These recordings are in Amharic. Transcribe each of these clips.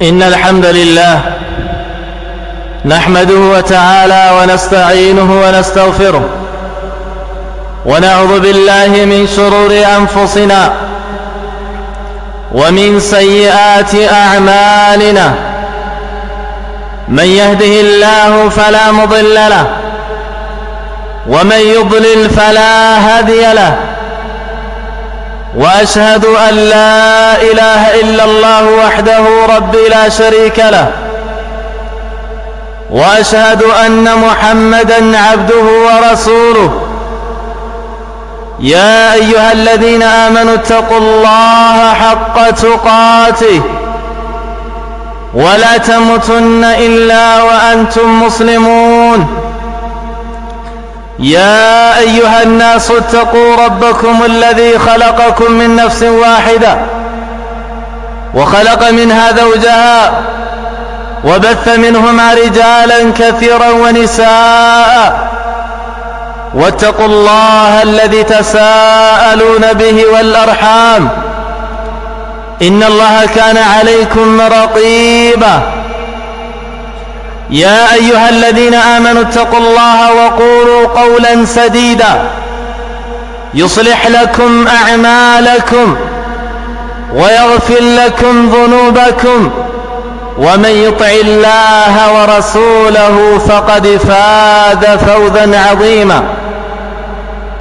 إن الحمد لله نحمده تعالى ونستعينه ونستغفره ونعوذ بالله من شرور أنفسنا ومن سيئات أعمالنا. من يهده الله فلا مضل له ومن يضلل فلا هادي له، وأشهد أن لا إله إلا الله وحده ربي لا شريك له، وأشهد أن محمدًا عبده ورسوله. يا أيها الذين آمنوا اتقوا الله حق تقاته ولا تموتن إلا وأنتم مسلمون. يا أيها الناس اتقوا ربكم الذي خلقكم من نفس واحدة وخلق منها زوجها وبث منهما رجالا كثيرا ونساء، واتقوا الله الذي تساءلون به والأرحام إن الله كان عليكم رقيبا. يا أيها الذين آمنوا اتقوا الله وقولوا قولا سديدا يصلح لكم أعمالكم ويغفر لكم ذنوبكم، ومن يطع الله ورسوله فقد فاز فوزا عظيما.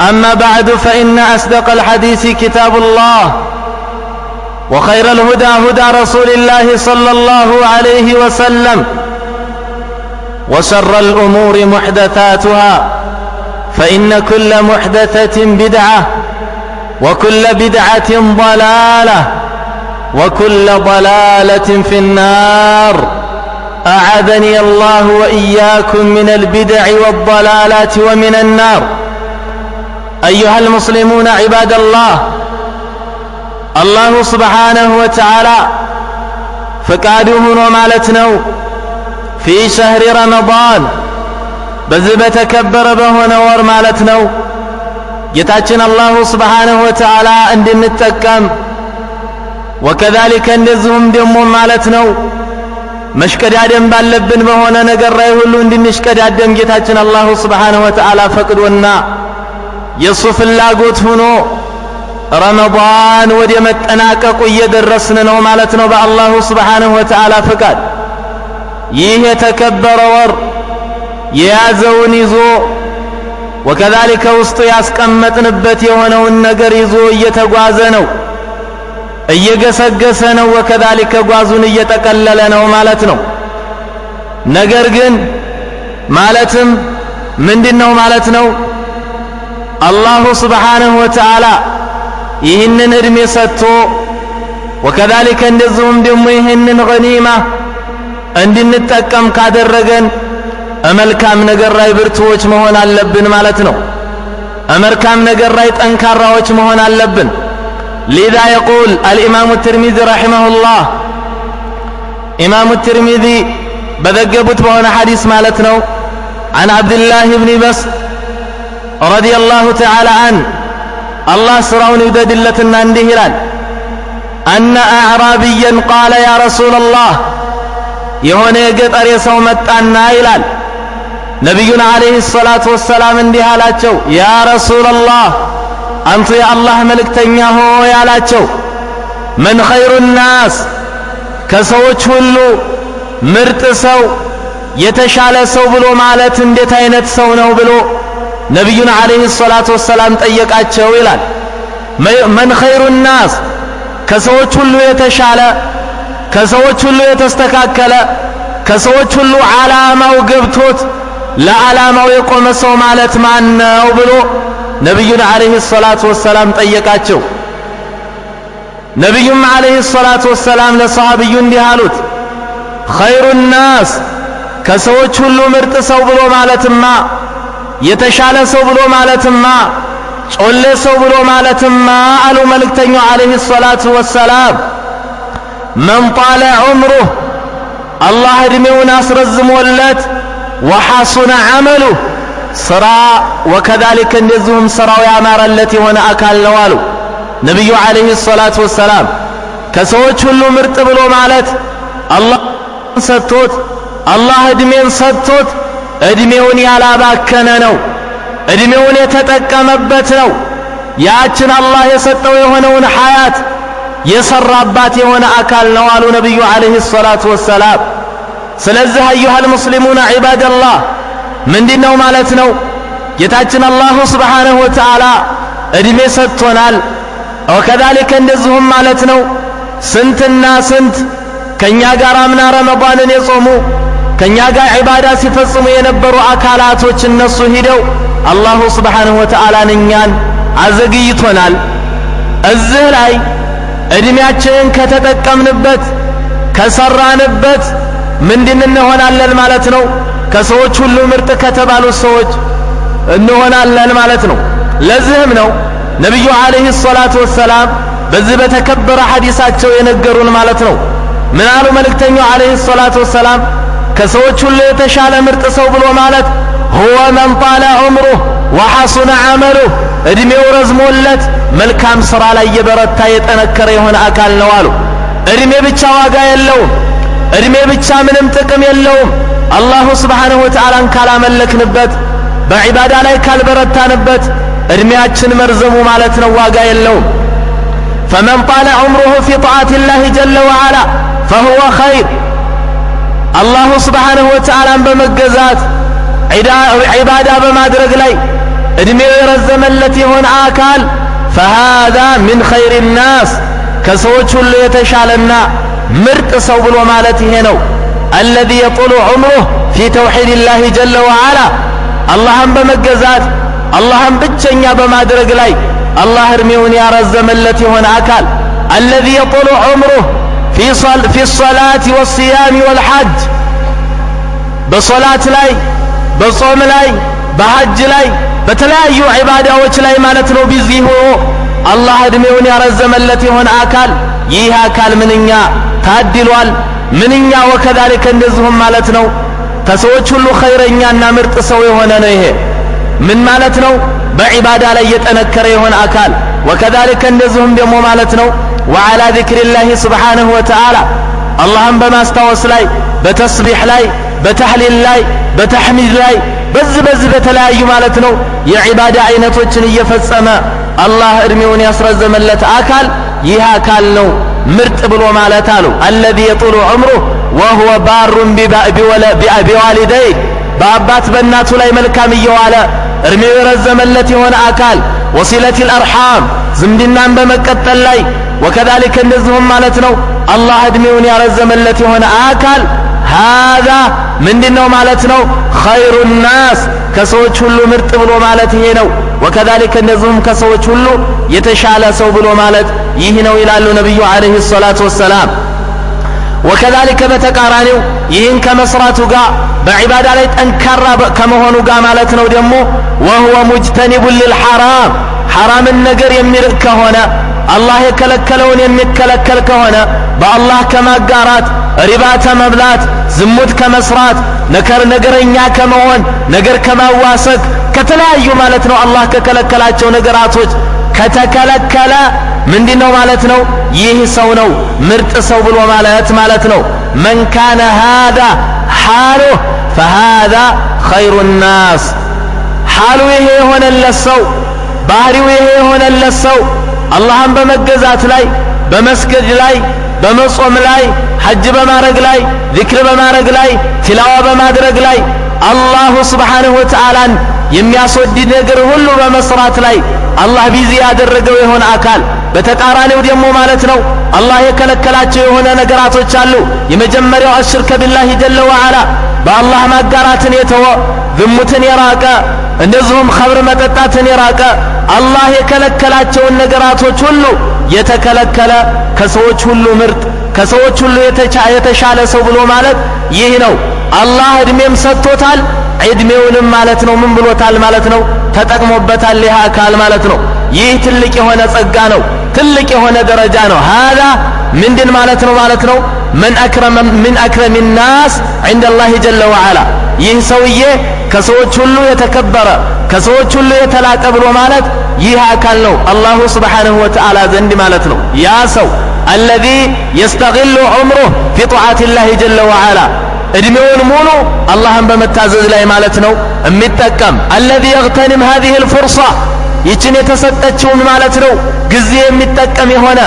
أما بعد، فإن أصدق الحديث كتاب الله، وخير الهدى هدى رسول الله صلى الله عليه وسلم، وشر الأمور محدثاتها، فإن كل محدثة بدعة، وكل بدعة ضلالة، وكل ضلالة في النار. أعاذني الله وإياكم من البدع والضلالات ومن النار. أيها المسلمون عباد الله سبحانه وتعالى فقاده ومالتنا في شهر رمضان بزبة كبر بهنا ورمالتنا يتعجن الله سبحانه وتعالى عند التكام، وكذلك እንደዚሁም ደሞ ማለት ነው መሽቀዳደም ባለብን በሆነ ነገር ላይ ሁሉ እንድንሽቀዳደም ጌታችን አላህ Subhanahu Wa Ta'ala ፈቅዶና የሱ ፍላጎት ሆኖ ረመዳን ወደ መጠናቀቁ እየደረስን ነው ማለት ነው በአላህ Subhanahu Wa Ta'ala ፍቃድ። ይህ የተከበረ ወር የያዘውን ይዞ ወከذلك ውስጡ ያስቀመጥንበት የሆነውን ነገር ይዞ እየተጓዘ ነው፣ እየገሰገሰ ነው። ወከذلك ጓዙን እየተቀለለ ነው ማለት ነው። ነገር ግን ማለትም ምንድነው ማለት ነው? አላህ Subhanahu Wa Ta'ala ይህንን እድሜ ሰጥቶ ወከذلك እንደዚሁም ደግሞ ይህንን ገኒማ እንድንጠቀም ካደረገን መልካም ነገር ላይ ብርቱዎች መሆን አለብን ማለት ነው። መልካም ነገር ላይ ጠንካራዎች መሆን አለብን። لذا يقول الإمام الترمذي رحمه الله، إمام الترمذي بذقبت بهنا حديث مالتنا عن عبد الله بن بس رضي الله تعالى عنه، الله سرعون يدد لتنا اندهران، أن أعرابيا قال يا رسول الله، يهون يقطر يسومت أنا إلال نبينا عليه الصلاة والسلام اندهالاتشو يا رسول الله أنت يا الله ملكتنيا هو يا لاتشو من خير الناس كسوچ ሁሉ ምርጥ ሰው የተሻለ ሰው ብሎ ማለት እንዴት አይነት ሰው ነው ብሎ ነብዩና አለይሂ ሰላቱ ወሰላም ጠየቃቸው ይላል። من خير الناس ከሰዎች ሁሉ የተሻለ፣ ከሰዎች ሁሉ የተስተካከለ፣ ከሰዎች ሁሉ ዓላማው ገብቶት ለዓላማው የቆመ ሰው ማለት ማን ነው ብሎ ነብዩና አለይሂ ሰላቱ ወሰላም ጠየቃቸው። ነብዩም አለይሂ ሰላቱ ወሰላም ለሰሃቢዩ እንዲህ አሉት፣ خير الناس ከሰዎች ሁሉ ምርጥ ሰው ብሎ ማለትማ፣ የተሻለ ሰው ብሎ ማለትማ፣ ጮሌ ሰው ብሎ ማለትማ አሉ መልእክተኛው አለይሂ ሰላቱ ወሰላም من طال عمره الله እድሜውን አስረዝሞለት وحسن عمله ስራ وكذلك እንደዚሁም ስራው ያማረለት የሆነ አካል ነው አሉ ነብዩ አለይሂ ሰላቱ ወሰላም። ከሰዎች ሁሉ ምርጥ ብሎ ማለት አላህ ሰጥቶት አላህ እድሜን ሰጥቶት እድሜውን ያላባከነ ነው፣ እድሜውን የተጠቀመበት ነው። ያችን አላህ የሰጠው የሆነውን ሐያት የሰራባት የሆነ አካል ነው አሉ ነብዩ አለይሂ ሰላቱ ወሰላም። ስለዚህ አዩሃል ሙስሊሙና ዒባደላህ ምንድነው ማለት ነው? ጌታችን አላሁ ሱብሓነሁ ወተዓላ እድሜ ሰጥቶናል። ወከዛሊከ እንደዚሁም ማለት ነው ስንትና ስንት ከኛ ጋር አምና ረመዳንን የጾሙ ከኛ ጋር ዒባዳ ሲፈጽሙ የነበሩ አካላቶች እነሱ ሂደው አላሁ ሱብሓነሁ ወተዓላ እኛን አዘግይቶናል። እዚህ ላይ እድሜያችንን ከተጠቀምንበት ከሰራንበት ምንድን እንሆናለን ማለት ነው? ከሰዎች ሁሉ ምርጥ ከተባሉ ሰዎች እንሆናለን ማለት ነው። ለዚህም ነው ነብዩ አለይሂ ሰላቱ ወሰላም በዚህ በተከበረ ሐዲሳቸው የነገሩን ማለት ነው። ምን አሉ መልእክተኛው አለይሂ ሰላቱ ወሰላም? ከሰዎች ሁሉ የተሻለ ምርጥ ሰው ብሎ ማለት ሁወ መን ጣለ ዑምሩሁ ወሐሱነ ዐመሉሁ እድሜው ረዝሞለት መልካም ሥራ ላይ የበረታ የጠነከረ የሆነ አካል ነው አሉ። እድሜ ብቻ ዋጋ የለውም። እድሜ ብቻ ምንም ጥቅም የለውም። አላሁ ሱብሓነሁ ወተዓላን ካላመለክንበት በዒባዳ ላይ ካልበረታንበት እድሜያችን መርዘሙ ማለት ነው ዋጋ የለውም። ፈመን ጣለ ዑምሩሁ ፊ ጣዓቲላሂ ጀለ ወዐላ ፈሁወ ኸይር አላሁ ሱብሓነሁ ወተዓላን በመገዛት ዒባዳ በማድረግ ላይ እድሜው የረዘመለት የሆነ አካል ፈሃዛ ሚን ኸይሪ ናስ ከሰዎች ሁሉ የተሻለና ምርጥ ሰው ብሎ ማለት ይሄ ነው። አለዚ የጡሉ ዑምሩሁ ፊ ተውሒድላሂ ጀለ ወዐላ አላህን በመገዛት አላህን ብቸኛ በማድረግ ላይ አላህ እድሜውን ያረዘመለት የሆነ አካል አለዚ የጡሉ ዑምሩሁ ፊ ሰላቲ ወሲያሚ ወልሐጅ በሶላት ላይ በጾም ላይ በሐጅ ላይ በተለያዩ ዒባዳዎች ላይ ማለት ነው ቢዚ ሆኖ አላህ እድሜውን ያረዘመለት የሆነ አካል ይህ አካል ምንኛ ታድሏል፣ ምንኛ ወከዛሊከ እንደዚሁም ማለት ነው ከሰዎች ሁሉ ኸይረኛና ምርጥ ሰው የሆነ ነው። ይሄ ምን ማለት ነው? በዒባዳ ላይ የጠነከረ የሆነ አካል ወከዛሊከ እንደዚሁም ደግሞ ማለት ነው ወዐላ ዚክሪላሂ ሱብሓነሁ ወተዓላ አላህን በማስታወስ ላይ በተስቢሕ ላይ በተህሊል ላይ በተሕሚድ ላይ በዚህ በተለያዩ ማለት ነው የዒባዳ አይነቶችን እየፈጸመ አላህ እድሜውን ያስረዘመለት አካል ይህ አካል ነው ምርጥ ብሎ ማለት አሉ። አለዚ የጡሉ ዑምሩሁ ወሁወ ባሩን ቢዋሊደይህ በአባት በእናቱ ላይ መልካም እየዋለ እድሜው የረዘመለት የሆነ አካል ወሲለቲል አርሓም ዝምድናን በመቀጠል ላይ ወከዛሊከ እንደዚሁም ማለት ነው አላህ እድሜውን ያረዘመለት የሆነ አካል ሃዛ ምንድነው ማለት ነው ኸይሩ ናስ ከሰዎች ሁሉ ምርጥ ብሎ ማለት ይሄ ነው። ወከዛሊከ እንደዚሁም ከሰዎች ሁሉ የተሻለ ሰው ብሎ ማለት ይህ ነው ይላሉ ነብዩ አለይሂ ሰላቱ ወሰላም። ወከዛሊከ በተቃራኒው ይህን ከመስራቱ ጋር በዒባዳ ላይ ጠንካራ ከመሆኑ ጋር ማለት ነው ደግሞ ወሁወ ሙጅተኒቡን ሊልሐራም ሐራምን ነገር የሚርቅ ከሆነ አላህ የከለከለውን የሚከለከል ከሆነ በአላህ ከማጋራት ሪባ ከመብላት ዝሙት ከመስራት ነገረኛ ከመሆን ነገር ከማዋሰክ ከተለያዩ ማለት ነው አላህ ከከለከላቸው ነገራቶች ከተከለከለ ምንድነው ማለት ነው ይህ ሰው ነው ምርጥ ሰው ብሎ ማለት ነው። መን ካነ ሃዛ ሓሉሁ ፈሃዛ ኸይሩ ናስ ሓሉ ይሄ የሆነለት ሰው ባህሪው ይሄ የሆነለት ሰው አላህን በመገዛት ላይ በመስገድ ላይ በመጾም ላይ ሐጅ በማድረግ ላይ ዚክር በማድረግ ላይ ቲላዋ በማድረግ ላይ አላሁ ሱብሓነሁ ወተዓላን የሚያስወድድ ነገር ሁሉ በመስራት ላይ አላህ ቢዚ ያደረገው የሆነ አካል በተቃራኒው ደግሞ ማለት ነው አላህ የከለከላቸው የሆነ ነገራቶች አሉ። የመጀመሪያው አሽርከ ቢላሂ ጀለ ወዐላ በአላህ ማጋራትን የተወ ዝሙትን የራቀ እንደዚሁም ኸምር መጠጣትን የራቀ አላህ የከለከላቸውን ነገራቶች ሁሉ የተከለከለ ከሰዎች ሁሉ ምርጥ ከሰዎች ሁሉ የተሻለ ሰው ብሎ ማለት ይህ ነው። አላህ እድሜም ሰጥቶታል፣ እድሜውንም ማለት ነው ምን ብሎታል ማለት ነው ተጠቅሞበታል ይህ አካል ማለት ነው። ይህ ትልቅ የሆነ ጸጋ ነው፣ ትልቅ የሆነ ደረጃ ነው። ሃዛ ምንድን ማለት ነው መን አክረም ናስ ዐንደላሂ ጀለ ወዐላ ይህ ሰውዬ ከሰዎች ሁሉ የተከበረ ከሰዎች ሁሉ የተላቀ ብሎ ማለት ይህ አካል ነው አላሁ ሱብሓነሁ ወተዓላ ዘንድ ማለት ነው። ያ ሰው الذي يستغل عمره في طاعة الله جل وعلا እድሜውን ሙሉ አላህን በመታዘዝ ላይ ማለት ነው የሚጠቀም الذي يغتنم هذه الفرصة ይችን የተሰጠችውን ማለት ነው ጊዜ የሚጠቀም የሆነ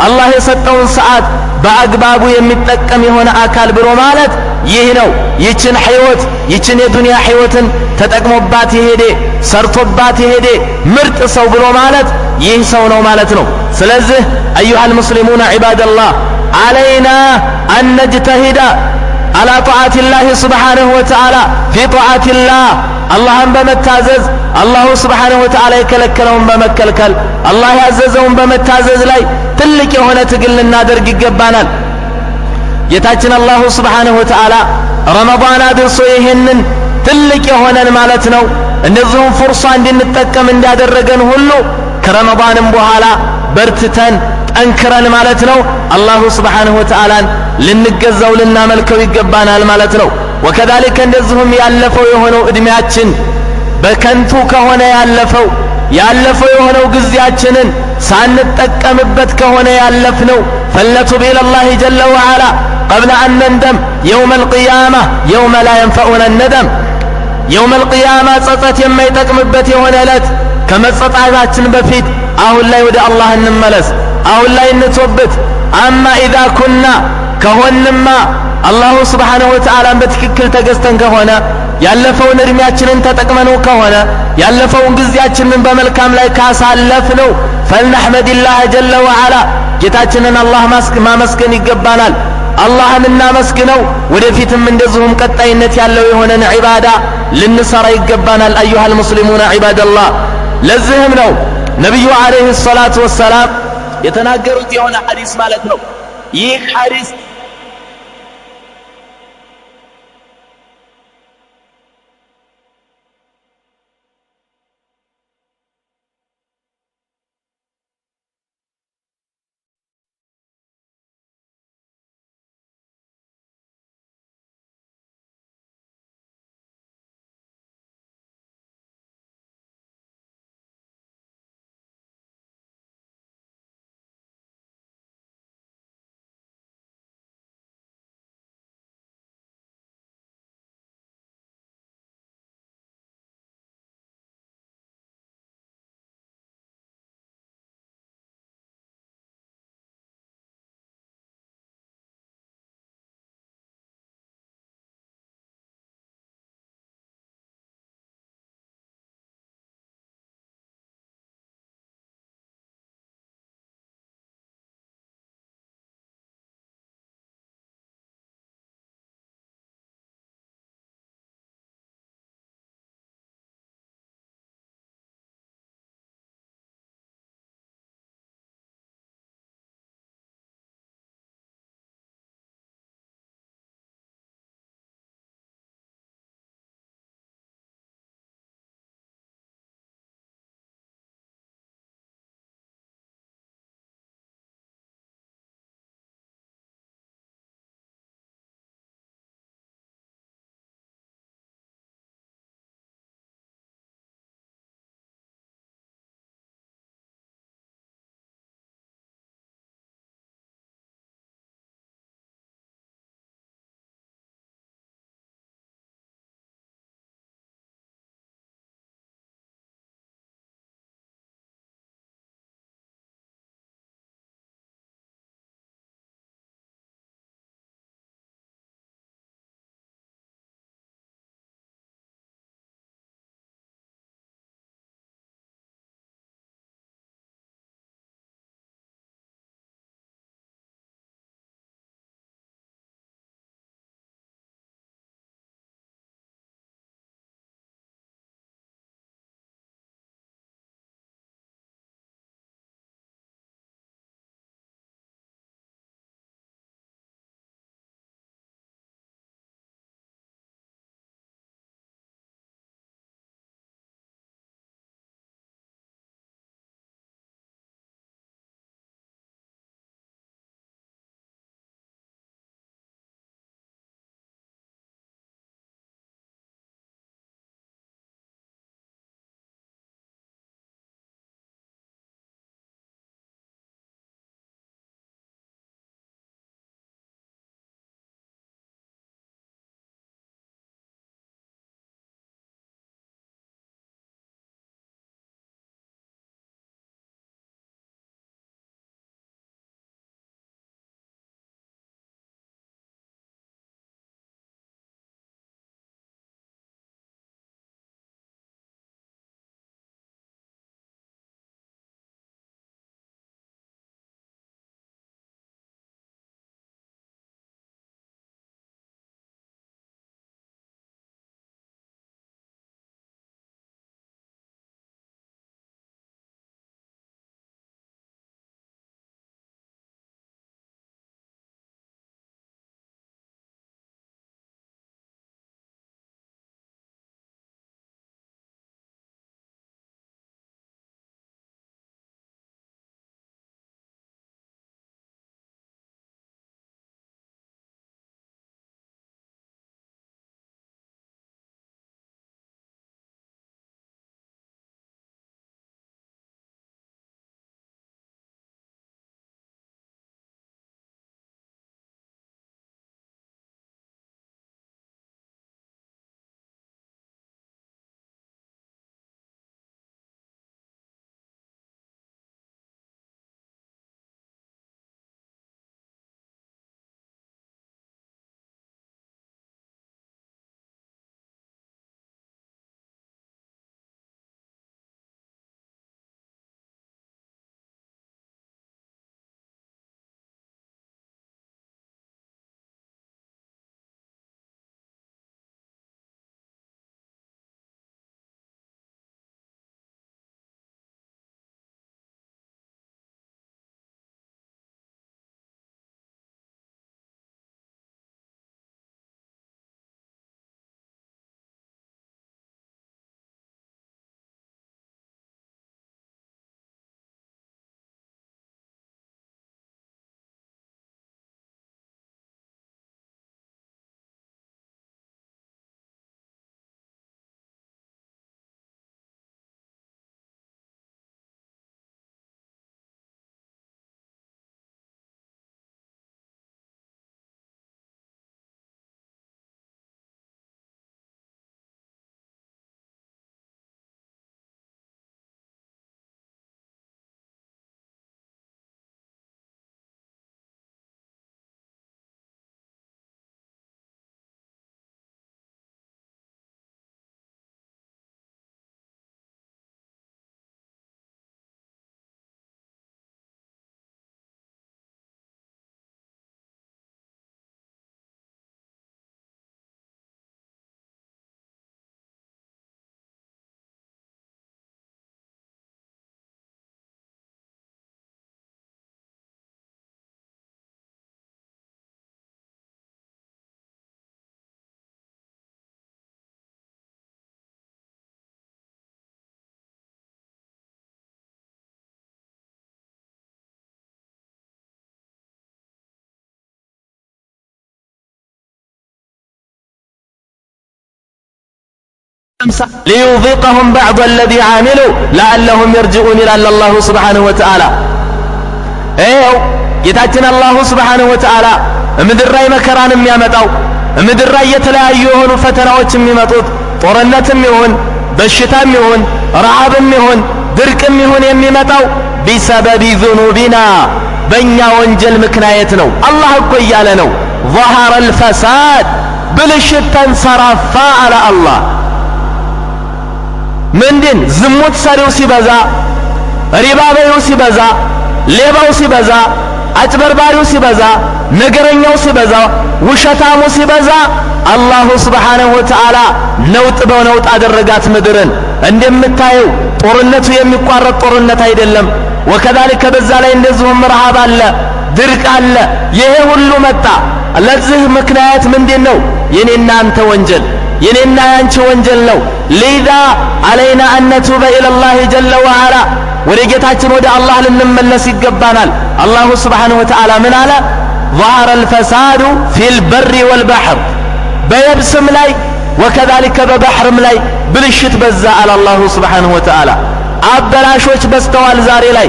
አላህ የሰጠውን ሰዓት በአግባቡ የሚጠቀም የሆነ አካል ብሎ ማለት ይህ ነው ይችን ህይወት ይችን የዱንያ ህይወትን ተጠቅሞባት የሄደ ሰርቶባት የሄደ ምርጥ ሰው ብሎ ማለት ይህ ሰው ነው ማለት ነው ስለዚህ ايها المسلمون عباد الله علينا ان نجتهد على طاعة الله سبحانه وتعالى في طاعة الله اللهم بمتازز الله سبحانه وتعالى يكلكلهم بمكلكل الله يعززهم بمتازز لاي تلك هنا تقل النادرق يقبانا يتاجن الله سبحانه وتعالى رمضان درسويهن تلك هنا مالتنا النظهم فرصة عند نتكم من دادرقن هلو كرمضان بوهالا برتتن أنكرن مالتنا الله سبحانه وتعالى لنجزوا لنا ملكو يقبانا المالتنا وكذلك النظهم يألفوا يهونوا ادمياتشن بكنتو كهونا يألفوا يهونوا قزياتشنن سانتكمبت كهونا يألفنو فلنتوب إلى الله جل وعلا قبل أن نندم يوم القيامة يوم لا ينفعنا الندم يوم القيامة تصطت يما يتكمبت يهونا لت كما تصطعاتشن بفيد أهو الله يودي الله النملس أهو الله ينتوبت أما إذا كنا كهونما الله سبحانه وتعالى بتككل تجستن كهونا ያለፈውን እድሜያችንን ተጠቅመነው ከሆነ ያለፈውን ጊዜያችንን በመልካም ላይ ካሳለፍነው فلنحمد الله جل وعلا ጌታችንን አላህ ማመስገን ይገባናል አላህን እናመስግነው ወደፊትም እንደዚሁም ቀጣይነት ያለው የሆነን ዒባዳ ልንሰራ ይገባናል ايها المسلمون عباد الله ለዚህም ነው ነብዩ አለይሂ ሰላቱ ወሰላም የተናገሩት የሆነ ሐዲስ ማለት ነው ይህ ሐዲስ ليذيقهم بعض الذي عملوا لعلهم يرجعون إلى الله سبحانه وتعالى ايو ጌታችን አላሁ ስብሓንሁ ወተዓላ ምድር ላይ መከራን የሚያመጣው ምድር ላይ የተለያዩ የሆኑ ፈተናዎች የሚመጡት ጦርነትም ይሁን በሽታም ይሁን ረዓብም ይሁን ድርቅም ይሁን የሚመጣው ቢሰበቢ ذኑቢና በእኛ ወንጀል ምክንያት ነው አላህ እኮ እያለ ነው ظهر الفساد ብልሽት ተንሰራፋ አለ አላህ ምንድን ዝሙት ሰሪው ሲበዛ ሪባ በይው ሲበዛ ሌባው ሲበዛ አጭበርባሪው ሲበዛ ነገረኛው ሲበዛ ውሸታሙ ሲበዛ አላሁ ስብሓንሁ ወተዓላ ነውጥ በነውጥ አደረጋት ምድርን እንደምታየው ጦርነቱ የሚቋረጥ ጦርነት አይደለም ወከዛሊከ በዛ ላይ እንደዚሁም ረሃብ አለ ድርቅ አለ ይሄ ሁሉ መጣ ለዚህ ምክንያት ምንድነው የኔና አንተ ወንጀል የኔና ያንቺ ወንጀል ነው ሊዛ علينا ان نتوب الى الله جل وعلا ወደ ጌታችን ወደ አላህ ልንመለስ ይገባናል አላሁ ስብሓንሁ ወተዓላ ምን አለ ظهر الفساد في البر والبحر በየብስም ላይ ወከዛሊከ በባህርም ላይ ብልሽት በዛ አለ አላሁ ስብሓንሁ ወተዓላ አበላሾች በስተዋል ዛሬ ላይ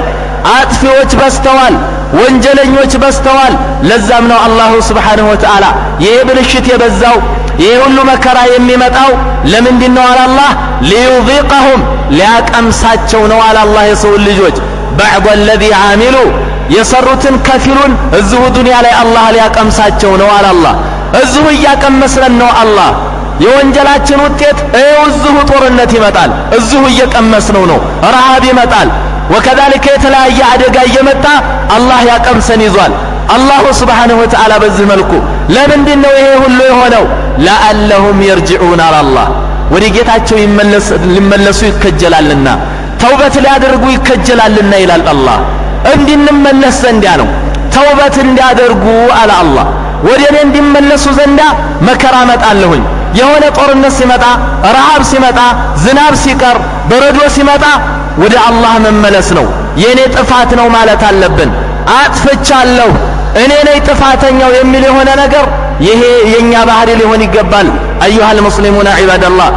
አጥፊዎች በስተዋል ወንጀለኞች በስተዋል ለዛም ነው አላሁ ስብሓንሁ ወተዓላ ይህ ብልሽት የበዛው ይህ ሁሉ መከራ የሚመጣው ለምንድነው አለ አላህ ሊዩዚቀሁም ሊያቀምሳቸው ነው አለ አላህ የሰው ልጆች بعض الذي عاملوا የሰሩትን ከፊሉን እዚሁ ዱንያ ላይ አላህ ሊያቀምሳቸው ነው አለ አላህ እዚሁ እያቀመስለን ነው አላህ የወንጀላችን ውጤት እዚሁ ጦርነት ይመጣል እዚሁ እየቀመስነው ነው ረሃብ ይመጣል ወከዛሊከ የተለያየ አደጋ እየመጣ አላህ ያቀምሰን ይዟል አላሁ ስብሓንሁ ወተዓላ በዚህ መልኩ ለምንድነው ይሄ ሁሉ የሆነው ለአለሁም የርጅዑን አለ አላህ ወደ ጌታቸው ሊመለሱ ይከጀላልና ተውበት ሊያደርጉ ይከጀላልና ይላል አላህ እንድንመለስ ዘንዳ ነው ተውበት እንዲያደርጉ አለ አላህ ወደ እኔ እንዲመለሱ ዘንዳ መከራ መጣለሁኝ የሆነ ጦርነት ሲመጣ ረሃብ ሲመጣ ዝናብ ሲቀር በረዶ ሲመጣ ወደ አላህ መመለስ ነው የኔ ጥፋት ነው ማለት አለብን አጥፍቻለሁ እኔ ነኝ ጥፋተኛው የሚል የሆነ ነገር ይሄ የኛ ባህሪ ሊሆን ይገባል አዩሃ المسلمون عباد الله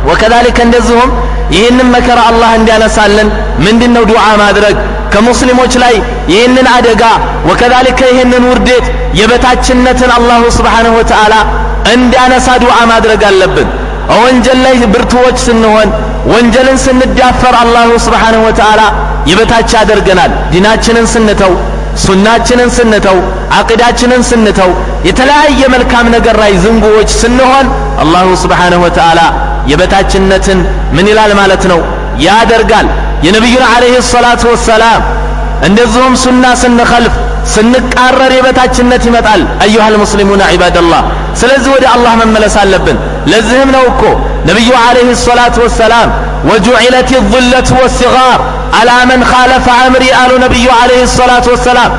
وكذلك እንደዚሁም ይህንን መከራ አላህ እንዲያነሳልን ምንድነው ዱዓ ማድረግ ከሙስሊሞች ላይ ይህንን አደጋ ወከዛሊከ ይህንን ውርደት የበታችነትን አላሁ ስብሓንሁ ወተዓላ እንዲያነሳ ዱዓ ማድረግ አለብን ወንጀል ላይ ብርቱዎች ስንሆን ወንጀልን ስንዳፈር አላሁ ስብሓንሁ ወተዓላ የበታች ያደርገናል ዲናችንን ስንተው ሱናችንን ስንተው አቂዳችንን ስንተው የተለያየ መልካም ነገር ላይ ዝንጉዎች ስንሆን አላሁ ስብሓንሁ ወተዓላ የበታችነትን ምን ይላል ማለት ነው ያደርጋል የነቢዩን ዓለይሂ ሰላቱ ወሰላም እንደዚሁም ሱና ስንኸልፍ ስንቃረር የበታችነት ይመጣል አዩሃ المسلمون عباد الله ስለዚህ ወደ አላህ መመለስ አለብን ለዚህም ነው እኮ ነቢዩ ዓለይሂ ሰላቱ ወሰላም وجعلت الذلة والصغار على من خالف أمري አሉ ነቢዩ ዓለይሂ ሰላቱ ወሰላም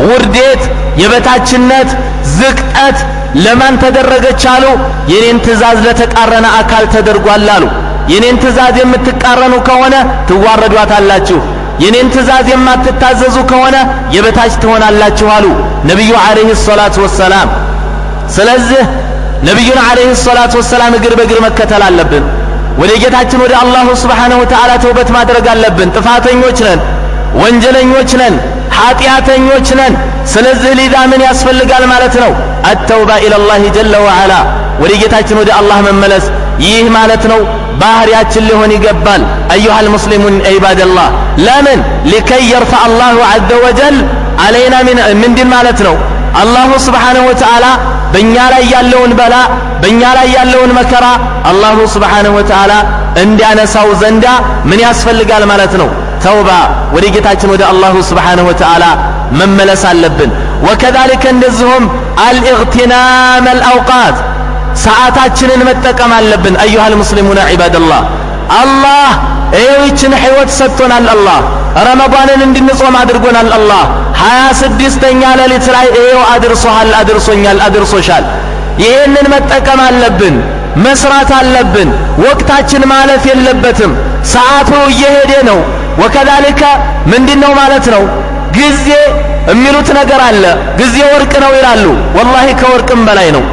ውርደት የበታችነት ዝቅጠት ለማን ተደረገች አሉ የኔን ትእዛዝ ለተቃረነ አካል ተደርጓል አሉ የኔን ትእዛዝ የምትቃረኑ ከሆነ ትዋረዷታላችሁ የኔን ትእዛዝ የማትታዘዙ ከሆነ የበታች ትሆናላችሁ አሉ ነቢዩ ዓለይሂ ሰላቱ ወሰላም ስለዚህ ነቢዩን ዓለይሂ ሰላቱ ወሰላም እግር በእግር መከተል አለብን ወደ ጌታችን ወደ አላሁ ስብሓንሁ ወተዓላ ተውበት ማድረግ አለብን ጥፋተኞች ነን ወንጀለኞች ነን ኃጢአተኞች ነን ስለዚህ ሊዛ ምን ያስፈልጋል ማለት ነው አተውባ ኢለላህ ጀለ ወዓላ ወደ ጌታችን ወደ አላህ መመለስ ይህ ማለት ነው ባህሪያችን ሊሆን ይገባል አዩሃ المسلمون عباد الله ለምን لكي يرفع الله عز وجل علينا من دين ማለት ነው አላሁ ስብሓንሁ ወተዓላ በእኛ ላይ ያለውን በላ በእኛ ላይ ያለውን መከራ አላሁ ስብሓንሁ ወተዓላ እንዲያነሳው ዘንዳ ምን ያስፈልጋል ማለት ነው ተውባ ወደ ጌታችን ወደ አላሁ ስብሓንሁ ወተዓላ መመለስ አለብን ወከዛሊከ እንደዚሁም አልእግትናም አልአውቃት ሰዓታችንን መጠቀም አለብን አዩሃ المسلمون عباد الله አላህ ይህችን ሕይወት ሰጥቶናል አላህ ረመዳንን እንድንጾም አድርጎናል አላህ 26ኛ ሌሊት ላይ ይሄው አድርሶኛል አድርሶሻል ይህንን መጠቀም አለብን መስራት አለብን ወቅታችን ማለፍ የለበትም ሰዓቱ እየሄደ ነው ወከዛሊከ ምንድነው ማለት ነው ጊዜ የሚሉት ነገር አለ ጊዜ ወርቅ ነው ይላሉ ወላሂ ከወርቅም በላይ ነው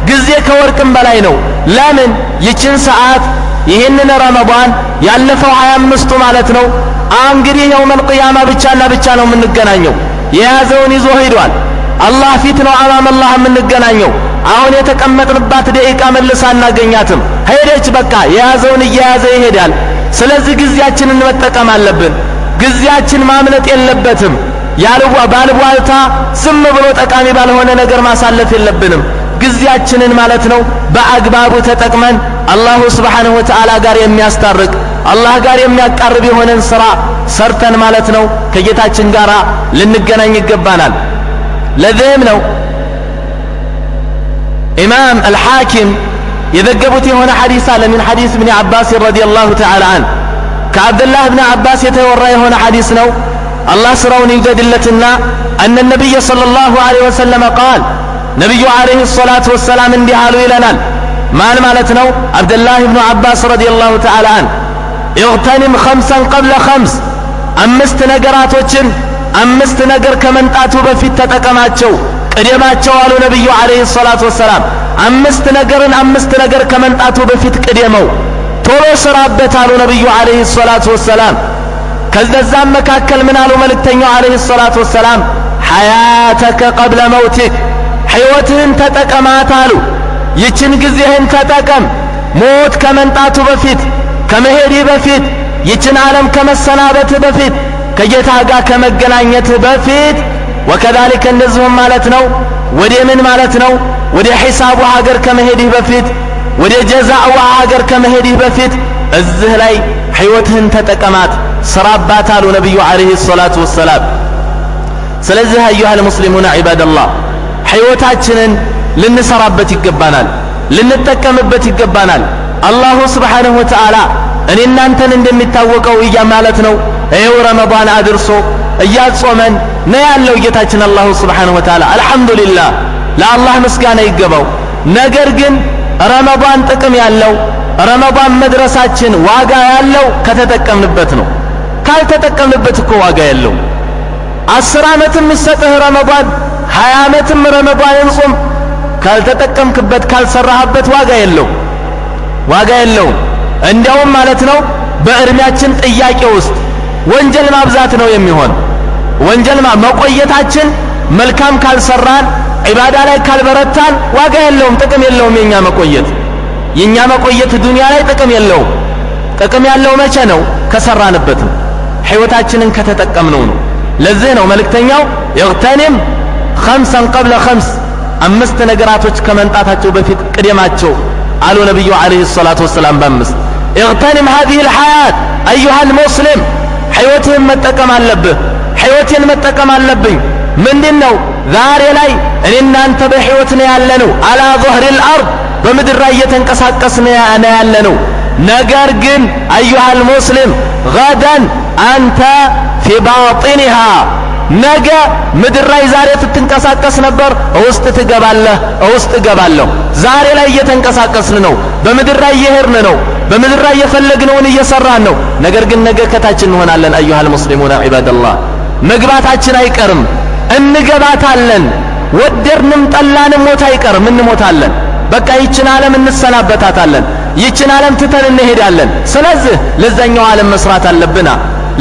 ጊዜ ከወርቅም በላይ ነው። ለምን ይችን ሰዓት ይህንን ረመዳን ያለፈው 25ቱ ማለት ነው እንግዲህ የውመል ቂያማ ብቻና ብቻ ነው የምንገናኘው። የያዘውን ይዞ ሄዷል። አላህ ፊት ነው አማም አላህ የምንገናኘው። አሁን የተቀመጥንባት ደቂቃ መልሳ አናገኛትም። ሄደች በቃ። የያዘውን እየያዘ ይሄዳል። ስለዚህ ጊዜያችንን መጠቀም አለብን። ጊዜያችን ማምለጥ የለበትም። ባልቧልታ ዝም ብሎ ጠቃሚ ባልሆነ ነገር ማሳለፍ የለብንም። ጊዜያችንን ማለት ነው በአግባቡ ተጠቅመን አላሁ ስብሓንሁ ወተዓላ ጋር የሚያስታርቅ አላህ ጋር የሚያቃርብ የሆነን ሥራ ሰርተን ማለት ነው ከጌታችን ጋር ልንገናኝ ይገባናል። ለዚህም ነው ኢማም አልሐኪም የዘገቡት የሆነ ሐዲስ አለ ምን ሐዲስ ኢብኑ አባስ ረዲየላሁ ተዓላ አን ከአብዱላህ ኢብኑ አባስ የተወራ የሆነ ሐዲስ ነው። አላህ ስራውን ይውደድለትና አነ ነቢይ ሰለላሁ ዐለይሂ ወሰለም ቃል ነቢዩ ዐለይሂ ሰላቱ ወሰላም እንዲህ አሉ ይለናል። ማን ማለት ነው? አብዱላህ ኢብኑ አባስ ረዲየላሁ ተዓላ አን ኢግተኒም ኸምሰን ቀብለ ኸምስ፣ አምስት ነገራቶችን አምስት ነገር ከመንጣቱ በፊት ተጠቀማቸው፣ ቅደማቸው አሉ ነቢዩ ዐለይሂ ሰላቱ ወሰላም። አምስት ነገር ከመንጣቱ በፊት ቅደመው፣ ቶሎ ስራበት አሉ ነቢዩ ዐለይሂ ሰላቱ ወሰላም። ከዛም መካከል ምን አሉ መልእክተኛው ዐለይሂ ሰላቱ ወሰላም? ሐያተከ ቀብለ መውቲክ፣ ሕይወትህን ተጠቀማት አሉ። ይችን ጊዜህን ተጠቀም፣ ሞት ከመንጣቱ በፊት ከመሄድህ በፊት ይችን ዓለም ከመሰናበትህ በፊት ከጌታ ጋር ከመገናኘትህ በፊት ወከዛሊከ እንደዚሁም ማለት ነው ወደ ምን ማለት ነው ወደ ሒሳቡ ሀገር ከመሄድህ በፊት ወደ ጀዛኡ ሀገር ከመሄድህ በፊት እዚህ ላይ ሕይወትህን ተጠቀማት፣ ስራባት አሉ ነቢዩ ዐለይሂ ሰላቱ ወሰላም። ስለዚህ አዩሃል ሙስሊሙና ዒባደላህ ሕይወታችንን ልንሰራበት ይገባናል፣ ልንጠቀምበት ይገባናል። አላሁ ስብሓንሁ ወተዓላ እኔ እናንተን እንደሚታወቀው ማለት ነው ይኸው ረመዳን አድርሶ እያጾመን ነው ያለው ጌታችን አላሁ ስብሓንሁ ወተዓላ። አልሐምዱሊላህ ለአላህ ምስጋና ይገባው። ነገር ግን ረመዳን ጥቅም ያለው ረመዳን መድረሳችን ዋጋ ያለው ከተጠቀምንበት ነው። ካልተጠቀምንበት እኮ ዋጋ ያለው 10 ዓመትም ይሰጥህ ረመዳን 20 ዓመትም ረመዳንን ጾም ካልተጠቀምክበት ካልሰራህበት ዋጋ የለውም። እንዲያውም ማለት ነው በእድሜያችን ጥያቄ ውስጥ ወንጀል ማብዛት ነው የሚሆን። ወንጀል መቆየታችን መልካም ካልሰራን ዒባዳ ላይ ካልበረታን ዋጋ የለውም፣ ጥቅም የለውም። የኛ መቆየት ዱንያ ላይ ጥቅም የለውም። ጥቅም ያለው መቼ ነው? ከሰራንበት ነው፣ ሕይወታችንን ከተጠቀምነው ነው። ለዚህ ነው መልእክተኛው ኢግተኒም ኸምሰን ቀብለ ኸምስ፣ 5 ነገራቶች ከመንጣታቸው በፊት ቅደማቸው አሉ ነቢዩ ዐለይሂ ሰላቱ ወሰላም። በ5 ኢግተኒም ሃዚሂ ልሐያት አዩሃል ሙስሊም፣ ሕይወትህን መጠቀም አለብህ። ሕይወቴን መጠቀም አለብኝ። ምንድነው ዛሬ ላይ እኔ እናንተ በሕይወት ነው ያለነው፣ አላ ظህሪል አርድ በምድር ላይ እየተንቀሳቀስን ነው ያለነው። ነገር ግን አዩሃል ሙስሊም ገደን አንተ ፊ ባጢኒሃ፣ ነገ ምድር ላይ ዛሬ ትንቀሳቀስ ነበር፣ ውስጥ ትገባለህ፣ ውስጥ እገባለሁ። ዛሬ ላይ እየተንቀሳቀስን ነው፣ በምድር ላይ እየሄድን ነው፣ በምድር ላይ የፈለግነውን እየሰራን ነው። ነገር ግን ነገ ከታች እንሆናለን። አዩሃል ሙስሊሙና ዒባደላህ መግባታችን አይቀርም፣ እንገባታለን። ወደድንም ጠላንም ሞት አይቀርም፣ እንሞታለን። በቃ ይችን ዓለም እንሰናበታታለን፣ ይችን ዓለም ትተን እንሄዳለን። ስለዚህ ለዛኛው ዓለም መስራት አለብና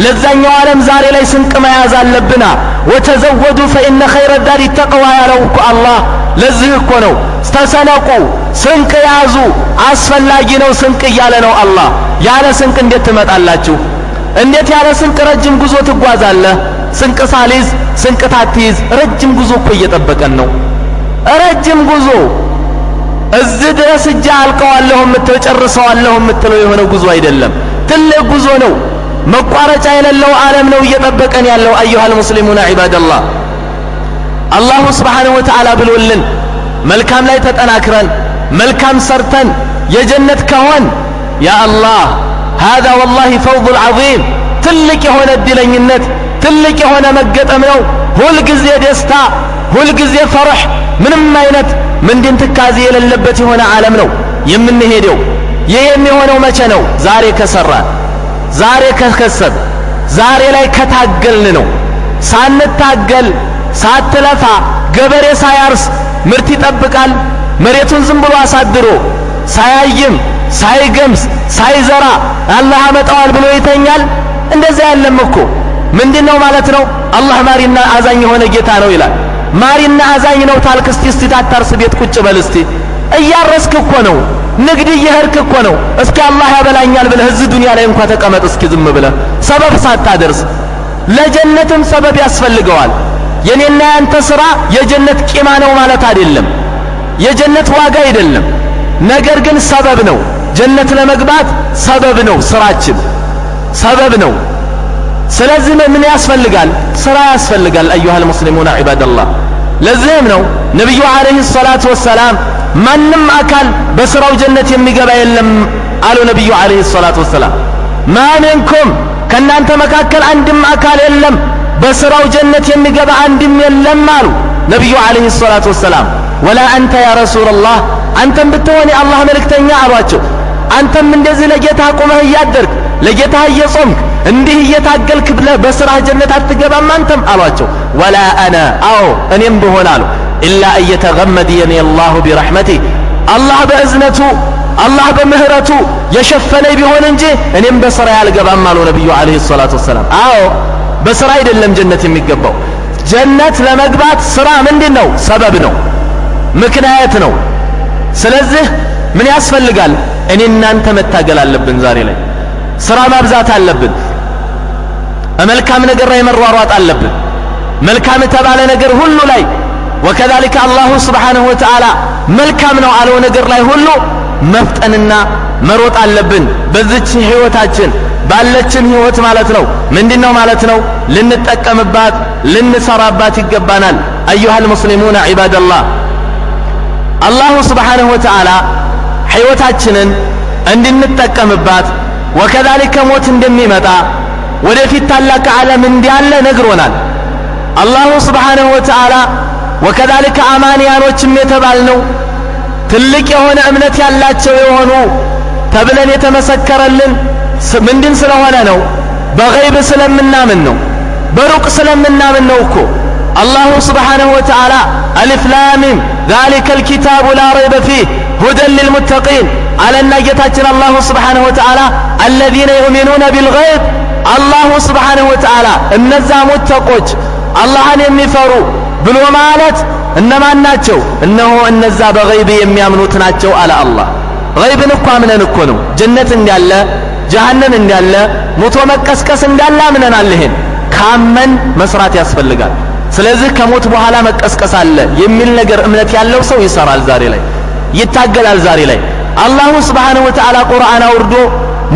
ለዛኛው ዓለም ዛሬ ላይ ስንቅ መያዝ አለብና። ወተዘወዱ ፈኢነ ኸይረ ዛዲ ተቅዋ ያለው እኮ አላህ ለዚህ እኮ ነው። ተሰነቁ፣ ስንቅ ያዙ፣ አስፈላጊ ነው ስንቅ እያለ ነው አላህ። ያለ ስንቅ እንዴት ትመጣላችሁ? እንዴት ያለ ስንቅ ረጅም ጉዞ ትጓዛለህ? ስንቅ ሳልይዝ ስንቅ ታትይዝ፣ ረጅም ጉዞ እኮ እየጠበቀን ነው። ረጅም ጉዞ እዚህ ድረስ እጃ አልቀዋለሁ የምትለው ጨርሰዋለሁ የምትለው የሆነ ጉዞ አይደለም፣ ትልቅ ጉዞ ነው። መቋረጫ የሌለው ዓለም ነው እየጠበቀን ያለው። አዩሃል ሙስሊሙና ዒባደላህ አላሁ ስብሓንሁ ወተዓላ ብሎልን መልካም ላይ ተጠናክረን መልካም ሰርተን የጀነት ከሆን ያ አላህ ሃዛ ወላሂ ፈውዙል ዐዚም፣ ትልቅ የሆነ እድለኝነት ትልቅ የሆነ መገጠም ነው። ሁልጊዜ ደስታ፣ ሁልጊዜ ፈርሕ፣ ምንም አይነት ምንድን ትካዜ የሌለበት የሆነ ዓለም ነው የምንሄደው። ይህ የሚሆነው መቼ ነው? ዛሬ ከሰራን፣ ዛሬ ከከሰብ፣ ዛሬ ላይ ከታገልን ነው። ሳንታገል ሳትለፋ ገበሬ ሳያርስ ምርት ይጠብቃል? መሬቱን ዝም ብሎ አሳድሮ ሳያይም ሳይገምስ ሳይዘራ አላህ ያመጣዋል ብሎ ይተኛል? እንደዛ ያለም እኮ ምንድነው ማለት ነው? አላህ ማሪና አዛኝ የሆነ ጌታ ነው ይላል። ማሪና አዛኝ ነው ታልክ እስቲ ታታርስ ቤት ቁጭ በል እስቲ። እያረስክ እኮ ነው፣ ንግድ እየሄድክ እኮ ነው። እስኪ አላህ ያበላኛል ብለህ እዚህ ዱንያ ላይ እንኳን ተቀመጥ እስኪ ዝም ብለህ ሰበብ ሳታደርስ። ለጀነትም ሰበብ ያስፈልገዋል። የኔና ያንተ ስራ የጀነት ቂማ ነው ማለት አይደለም፣ የጀነት ዋጋ አይደለም። ነገር ግን ሰበብ ነው። ጀነት ለመግባት ሰበብ ነው፣ ስራችን ሰበብ ነው። ስለዚህ ምን ያስፈልጋል? ስራ ያስፈልጋል። አዩሃል ሙስሊሙና ዒባደላህ። ለዚህም ነው ነብዩ አለይሂ ሰላቱ ወሰላም ማንም አካል በስራው ጀነት የሚገባ የለም አሉ ነብዩ አለይሂ ሰላቱ ወሰላም። ማ ሚንኩም ከናንተ መካከል አንድም አካል የለም በስራው ጀነት የሚገባ አንድም የለም አሉ ነብዩ አለይሂ ሰላቱ ወሰላም። ወላ አንተ ያ ረሱላህ አንተም ብትሆን የአላህ መልእክተኛ አሏቸው። አንተም እንደዚህ ለጌታ ቆመህ እያደርክ ለጌታ እየጾምክ እንዲህ እየታገልክ ብለህ በስራህ ጀነት አትገባም አንተም አሏቸው። ወላ አና አዎ እኔም ብሆን አሉ ኢላ እየተገመድየኒ አላሁ ቢረሕመቲህ አላህ በእዝነቱ አላህ በምህረቱ የሸፈነኝ ቢሆን እንጂ እኔም በስራ ያልገባም አሉ ነብዩ አለይሂ ሰላቱ ወሰላም። አዎ በስራ አይደለም ጀነት የሚገባው። ጀነት ለመግባት ስራ ምንድነው? ሰበብ ነው፣ ምክንያት ነው። ስለዚህ ምን ያስፈልጋል? እኔ እናንተ መታገል አለብን። ዛሬ ላይ ስራ ማብዛት አለብን። መልካም ነገር ላይ መሯሯጥ አለብን። መልካም የተባለ ነገር ሁሉ ላይ ወከዛሊከ አላሁ ሱብሓነሁ ወተዓላ መልካም ነው አለው ነገር ላይ ሁሉ መፍጠንና መሮጥ አለብን። በዚች ህይወታችን ባለችን ህይወት ማለት ነው ምንድነው ማለት ነው ልንጠቀምባት ልንሰራባት ይገባናል። አዩሃል ሙስሊሙና ዒባደላህ አላሁ ሱብሓነሁ ወተዓላ ህይወታችንን እንድንጠቀምባት ወከዛሊከ ሞት እንደሚመጣ ወደፊት ታላቅ ዓለም እንዳለ ነግሮናል አላሁ ሱብሓነሁ ወተዓላ። ወከዛሊከ አማንያኖችም የተባልነው ትልቅ የሆነ እምነት ያላቸው የሆኑ ተብለን የተመሰከረልን ምንድን ስለሆነ ነው? በገይብ ስለምናምን ነው፣ በሩቅ ስለምናምን ነው እኮ። አላሁ ሱብሓነሁ ወተዓላ አሊፍ ላም ሚም ዛሊከል ኪታቡ ላ ረይበ ፊህ ሁደን ሊልሙተቂን አለና ጌታችን አላሁ ሱብሓነሁ ወተዓላ አለዚነ ዩእሚኑነ ቢልገይብ አላሁ ሱብሓነሁ ወተዓላ እነዛ ሙተቆች አላህን የሚፈሩ ብሎ ማለት እነማን ናቸው? እነሆ እነዛ በገይብ የሚያምኑት ናቸው አለ አላህ። ገይብን እኮ አምነን እኮ ነው ጀነት እንዳለ ጀሃነም እንዳለ ሞቶ መቀስቀስ እንዳለ አምነናል። ይሄን ካመን መስራት ያስፈልጋል። ስለዚህ ከሞት በኋላ መቀስቀስ አለ የሚል ነገር እምነት ያለው ሰው ይሰራል፣ ዛሬ ላይ ይታገላል። ዛሬ ላይ አላሁ ሱብሓነሁ ወተዓላ ቁርአን አውርዶ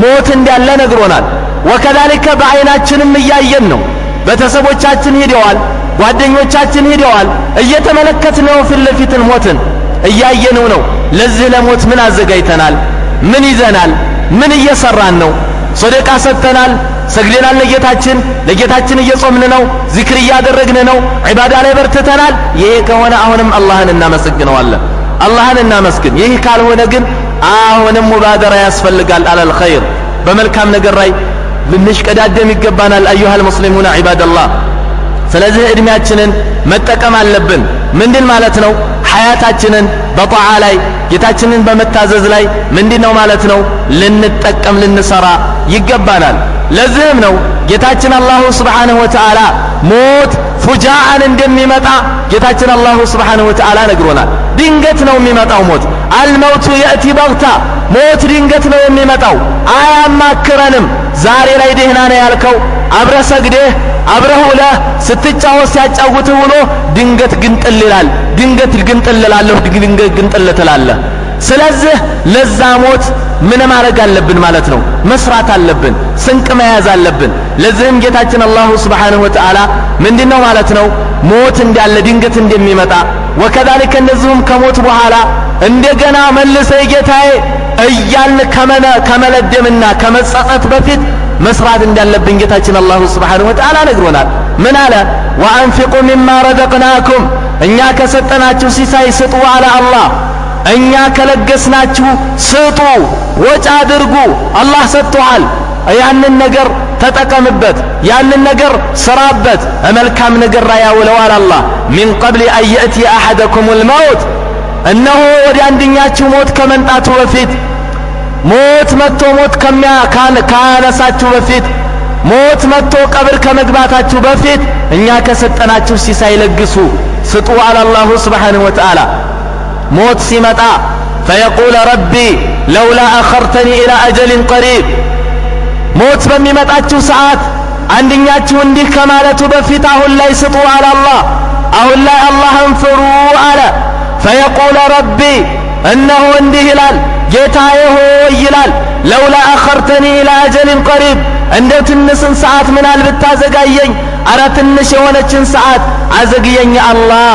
ሞት እንዳለ ነግሮናል። ወከዛሊከ በዐይናችንም እያየን ነው። ቤተሰቦቻችን ሄደዋል፣ ጓደኞቻችን ሄደዋል፣ እየተመለከትነው ፊት ለፊትን ሞትን እያየነው ነው። ለዚህ ለሞት ምን አዘጋጅተናል? ምን ይዘናል? ምን እየሰራን ነው? ሶደቃ ሰጥተናል፣ ሰግደናል፣ ለጌታችን እየጾምን ነው፣ ዚክር እያደረግን ነው፣ ዒባዳ ላይ በርትተናል። ይሄ ከሆነ አሁንም አላህን እናመሰግነዋለን፣ አላህን እናመስግን። ይህ ካልሆነ ግን አሁንም ሙባደራ ያስፈልጋል። አለል ኸይር በመልካም ነገር ላይ ልንሽቀዳደም ይገባናል። አዩሃል ሙስሊሙና ዒባደላህ። ስለዚህ እድሜያችንን መጠቀም አለብን። ምንድን ማለት ነው? ሐያታችንን በጣዓ ላይ ጌታችንን በመታዘዝ ላይ ምንድነው ማለት ነው ልንጠቀም ልንሰራ ይገባናል። ለዚህም ነው ጌታችን አላሁ ሱብሓነሁ ወተዓላ ሞት ፉጃአን እንደሚመጣ ጌታችን አላሁ ሱብሓነሁ ወተዓላ ነግሮናል። ድንገት ነው የሚመጣው ሞት። አልመውቱ የእቲ በግታ፣ ሞት ድንገት ነው የሚመጣው፣ አያማክረንም። ዛሬ ላይ ደህና ነው ያልከው አብረህ ሰግደህ አብረህ ውለህ ስትጫወት ሲያጫውትህ ውሎ ድንገት ግንጥል ይላል። ድንገት ግንጥል እላለሁ፣ ድንገት ግንጥል ትላለህ። ስለዚህ ለዛ ሞት ምን ማድረግ አለብን ማለት ነው? መስራት አለብን፣ ስንቅ መያዝ አለብን። ለዚህም ጌታችን አላሁ ሱብሓነሁ ወተዓላ ምንድነው ማለት ነው ሞት እንዳለ ድንገት እንደሚመጣ ወከዛሊከ እነዚሁም ከሞት በኋላ እንደገና መልሰህ ጌታዬ እያልን ከመለደምና ከመጸጸት በፊት መስራት እንዳለብን ጌታችን አላሁ ሱብሓነሁ ወተዓላ ነግሮናል። ምን አለ? ወአንፊቁ ሚማ ረዘቅናኩም እኛ ከሰጠናችሁ ሲሳይ ስጡ አለ አላህ። እኛ ከለገስናችሁ ስጡ፣ ወጭ አድርጉ። አላህ ሰጥቶሃል፣ ያንን ነገር ተጠቀምበት፣ ያንን ነገር ስራበት፣ መልካም ነገር ላይ ያውለዋል አላህ። ሚን ቀብል አን የእትየ አሐደኩሙል መውት እነሆ ወደ አንደኛችሁ ሞት ከመንጣቱ በፊት ሞት መጥቶ ሞት ካነሳችሁ በፊት ሞት መጥቶ ቀብር ከመግባታችሁ በፊት እኛ ከሰጠናችሁ ሲሳይ ለግሱ ስጡ አለ አላሁ ስብሓንሁ ወተዓላ። ሞት ሲመጣ ፈየቁል ረቢ ለውላ አኸርተኒ ኢላ አጀልን ቀሪብ። ሞት በሚመጣችሁ ሰዓት አንደኛችሁ እንዲህ ከማለቱ በፊት አሁን ላይ ስጡ አለ አላህ። አሁን ላይ አላህን ፍሩ አለ። ፈየቁል ረቢ እነሆ እንዲህ ይላል ጌታዬ ሆይ ይላል ለውላ አኸርተኒ ኢላ አጀልን ቀሪብ እንደው ትንሽን ሰዓት ምናል ብታዘጋየኝ፣ አረ ትንሽ የሆነችን ሰዓት አዘግየኝ አላህ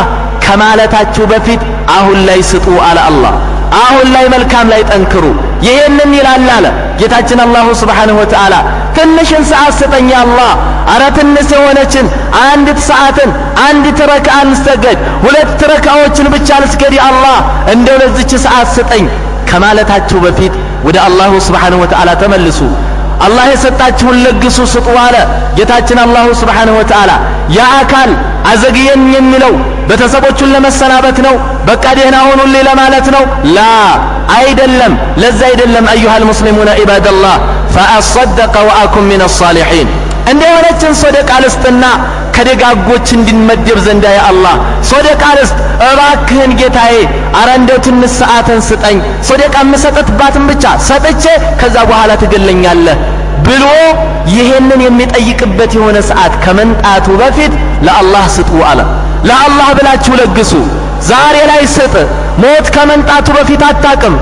ከማለታችሁ በፊት አሁን ላይ ስጡ አለ አላህ። አሁን ላይ መልካም ላይ ጠንክሩ። ይሄንን ይላል አለ ጌታችን አላሁ ስብሓንሁ ወተዓላ። ትንሽን ሰዓት ስጠኝ አላህ፣ አረ ትንሽ የሆነችን አንዲት ሰዓትን አንዲት ረክዓ ልስገድ፣ 2 ረክዓዎችን ብቻ ልስገድ አላህ እንደው ለዚች ሰዓት ስጠኝ ከማለታችሁ በፊት ወደ አላሁ ስብሓንሁ ወተዓላ ተመልሱ። አላህ የሰጣችሁን ለግሱ ስጡ አለ ጌታችን አላሁ ስብሓንሁ ወተዓላ። ያ አካል አዘግየን የሚለው ቤተሰቦቹን ለመሰናበት ነው፣ በቃ ደህና ሁኑልኝ ለማለት ነው? ላ አይደለም፣ ለዛ አይደለም። አዩሃል ሙስሊሙነ ዒባደላህ ፈአሰደቀ ወአኩን ሚነ ሳሊሒን። እንደሆነችን ሶደቃ ልስጥና ከደጋጎች እንድንመደብ ዘንዳ ያ አላህ ሶደቃ ልስጥ እባክህን ጌታዬ፣ አረ እንደው ትንሽ ሰዓትን ስጠኝ፣ ሶደቃ የምሰጥባትን ብቻ ሰጥቼ ከዛ በኋላ ትገለኛለህ ብሎ ይሄንን የሚጠይቅበት የሆነ ሰዓት ከመንጣቱ በፊት ለአላህ ስጡ አለ። ለአላህ ብላችሁ ለግሱ። ዛሬ ላይ ስጥ። ሞት ከመንጣቱ በፊት አታቅም፣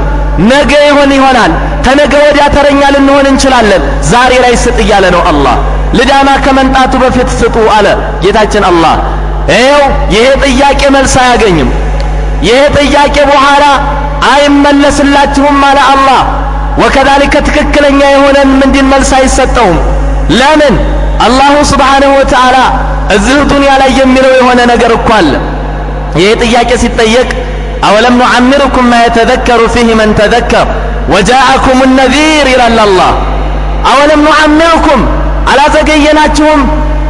ነገ ይሆናል፣ ተነገ ወዲያ ተረኛ ልንሆን እንችላለን። ዛሬ ላይ ስጥ እያለ ነው አላህ። ልዳማ ከመንጣቱ በፊት ስጡ አለ ጌታችን አላህ። ይኸው ይሄ ጥያቄ መልስ አያገኝም። ይሄ ጥያቄ በኋላ አይመለስላችሁም አለ አላህ። ወከዛሊከ ትክክለኛ የሆነን ምንድን መልስ አይሰጠውም። ለምን? አላሁ ስብሓንሁ ወተዓላ እዚህ ዱንያ ላይ የሚለው የሆነ ነገር እኮ አለ። ይሄ ጥያቄ ሲጠየቅ አወለም ኑዓምርኩም ማ የተዘከሩ ፊህ መን ተዘከር ወጃአኩም ነዚር ይላል አላህ። አወለም ኑዓምርኩም አላዘገየናችሁም፣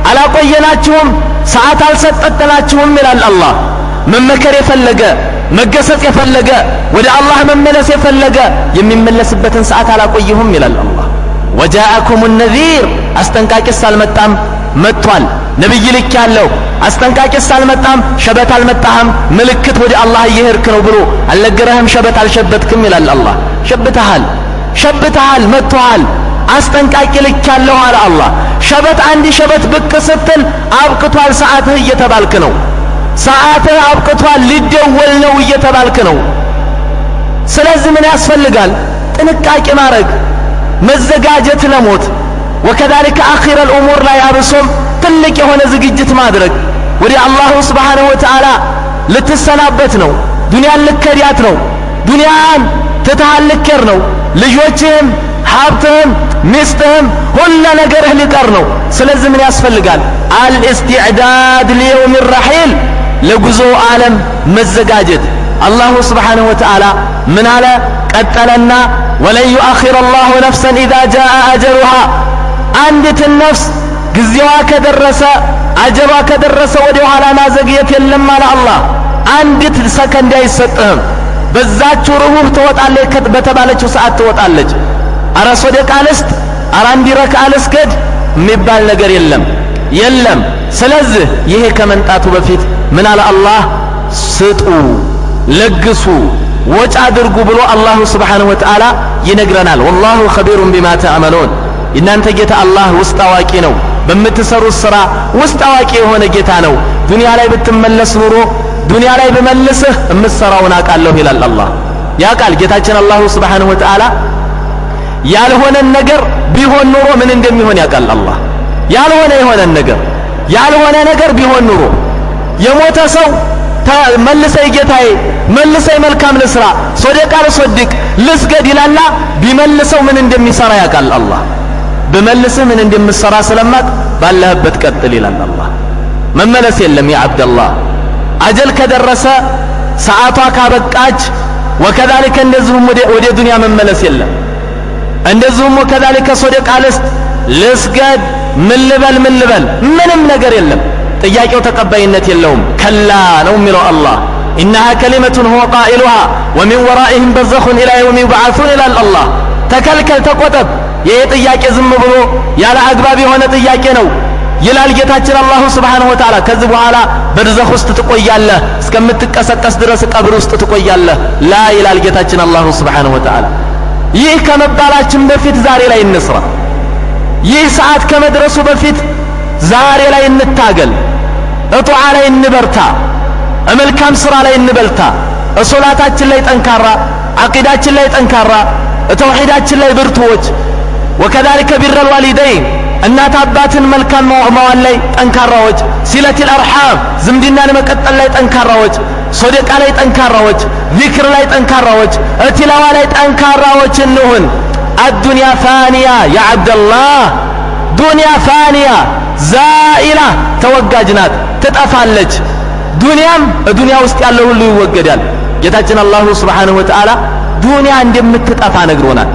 አላቆየናችሁም፣ ሰዓት አልሰጠተናችሁም ይላል አላህ። መመከር የፈለገ መገሰጽ የፈለገ ወደ አላህ መመለስ የፈለገ የሚመለስበትን ሰዓት አላቆየሁም ይላል አላህ። ወጃአኩም ነዚር አስጠንቃቂስ አልመጣም? መጥቷል። ነብይ ልክ ያለው አስጠንቃቂስ አልመጣም? ሸበት አልመጣህም? ምልክት ወደ አላህ እየሄድክ ነው ብሎ አልነገረህም? ሸበት አልሸበትክም ይላል አላህ። ሸብተሃል፣ መጥቷል። አስጠንቃቂ ልክ ያለው አለ አላህ። ሸበት አንድ ሸበት ብቅ ስትል አብቅቷል ሰዓትህ እየተባልክ ነው። ሰዓትህ አብቅቷል ሊደወል ነው እየተባልክ ነው። ስለዚህ ምን ያስፈልጋል? ጥንቃቄ ማድረግ፣ መዘጋጀት ለሞት። ወከዛሊከ አኺረል ኡሙር ላይ አብሶም ትልቅ የሆነ ዝግጅት ማድረግ። ወደ አላሁ ስብሓንሁ ወተዓላ ልትሰናበት ነው። ዱንያን ልከዳት ነው። ዱንያን ትተሃል ልኬር ነው። ልጆችህም ሀብትህም ሚስትህም ሁሉ ነገርህ ሊቀር ነው። ስለዚህ ምን ያስፈልጋል? አልእስቲዕዳድ ሊየውም ረሒል፣ ለጉዞ ዓለም መዘጋጀት። አላሁ ስብሓንሁ ወተዓላ ምን አለ? ቀጠለና ወለን ዩአኺረ አላሁ ነፍሰን ኢዛ ጃአ አጀሉሃ፣ አንዲትን ነፍስ ጊዜዋ ከደረሰ አጀሏ ከደረሰ ወደ ኋላ ማዘግየት የለም አለ አላህ። አንዲት ሰከንድ አይሰጥህም። በዛችው ሩህ ትወጣለች፣ በተባለችው ሰዓት ትወጣለች። አረ ሶደቃ ልስጥ፣ አረ አንድ ረክዓ ልስገድ የሚባል ነገር የለም። ስለዚህ ይሄ ከመንጣቱ በፊት ምን አለ አላህ? ስጡ፣ ለግሱ፣ ወጭ አድርጉ ብሎ አላሁ ስብሓንሁ ወተዓላ ይነግረናል። ወላሁ ኸቢሩን ቢማ ተዕመሉን። የእናንተ ጌታ አላህ ውስጥ አዋቂ ነው። በምትሰሩት ሥራ ውስጥ አዋቂ የሆነ ጌታ ነው። ዱንያ ላይ ብትመለስ ኑሮ ዱንያ ላይ ብመልስህ የምትሰራውን አውቃለሁ ይላል አላህ። ያውቃል ጌታችን አላሁ ስብሓንሁ ወተዓላ። ያልሆነን ነገር ቢሆን ኑሮ ምን እንደሚሆን ያውቃል አላህ። ያልሆነ ነገር ቢሆን ኑሮ የሞተ ሰው መልሰይ ጌታዬ መልሰይ መልካም ልስራ፣ ሶደቃ ልሶድቅ፣ ልስገድ ይላላ። ቢመልሰው ምን እንደሚሰራ ያውቃል አላህ። ብመልስህ ምን እንደምሰራ ስለማቅ ባለህበት ቀጥል ይላል አላህ። መመለስ የለም ያ አብደላህ። አጀል ከደረሰ ሰዓቷ ካበቃች ወከዛሊከ እንደዚሁም ወደ ዱንያ መመለስ የለም። እንደዚሁም ወከዛሊከ ሶደቃ ልስገድ፣ ምን ልበል ምንም ነገር የለም። ጥያቄው ተቀባይነት የለውም። ከላ ነው የሚለው አላህ። إنها كلمة هو قائلها ومن ورائهم برزخ إلى يوم يبعثون إلى الله تكلكل تقوتب يطياك ዝም ብሎ ያለ አግባብ የሆነ ጥያቄ ነው ይላል ጌታችን አላሁ Subhanahu Wa Ta'ala ከዚህ በኋላ በርዘኽ ውስጥ ትቆያለህ እስከምትቀሰቀስ ድረስ ቀብር ውስጥ ትቆያለህ ላ ይላል ጌታችን አላሁ Subhanahu Wa Ta'ala ይህ ከመባላችን በፊት ዛሬ ላይ እንስራ ይህ ሰዓት ከመድረሱ በፊት ዛሬ ላይ እንታገል እጧ ላይ እንበርታ መልካም ስራ ላይ እንበልታ ሶላታችን ላይ ጠንካራ አቂዳችን ላይ ጠንካራ ተውሂዳችን ላይ ብርቱዎች وكذلك بر الوالدين እናት አባትን መልካም መዋል ላይ ጠንካራዎች ሲለቲል አርሃም ዝምድናን መቀጠል ላይ ጠንካራዎች ሶደቃ ላይ ጠንካራዎች ዚክር ላይ ጠንካራዎች እትላዋ ላይ ጠንካራዎች እንሁን الدنيا فانية يا عبد الله دنيا فانية زائلة ተወጋጅናት ትጠፋለች ዱንያም ዱንያ ውስጥ ያለው ሁሉ ይወገዳል ጌታችን አላሁ Subhanahu Wa Ta'ala ዱንያ እንደምትጠፋ ነግሮናል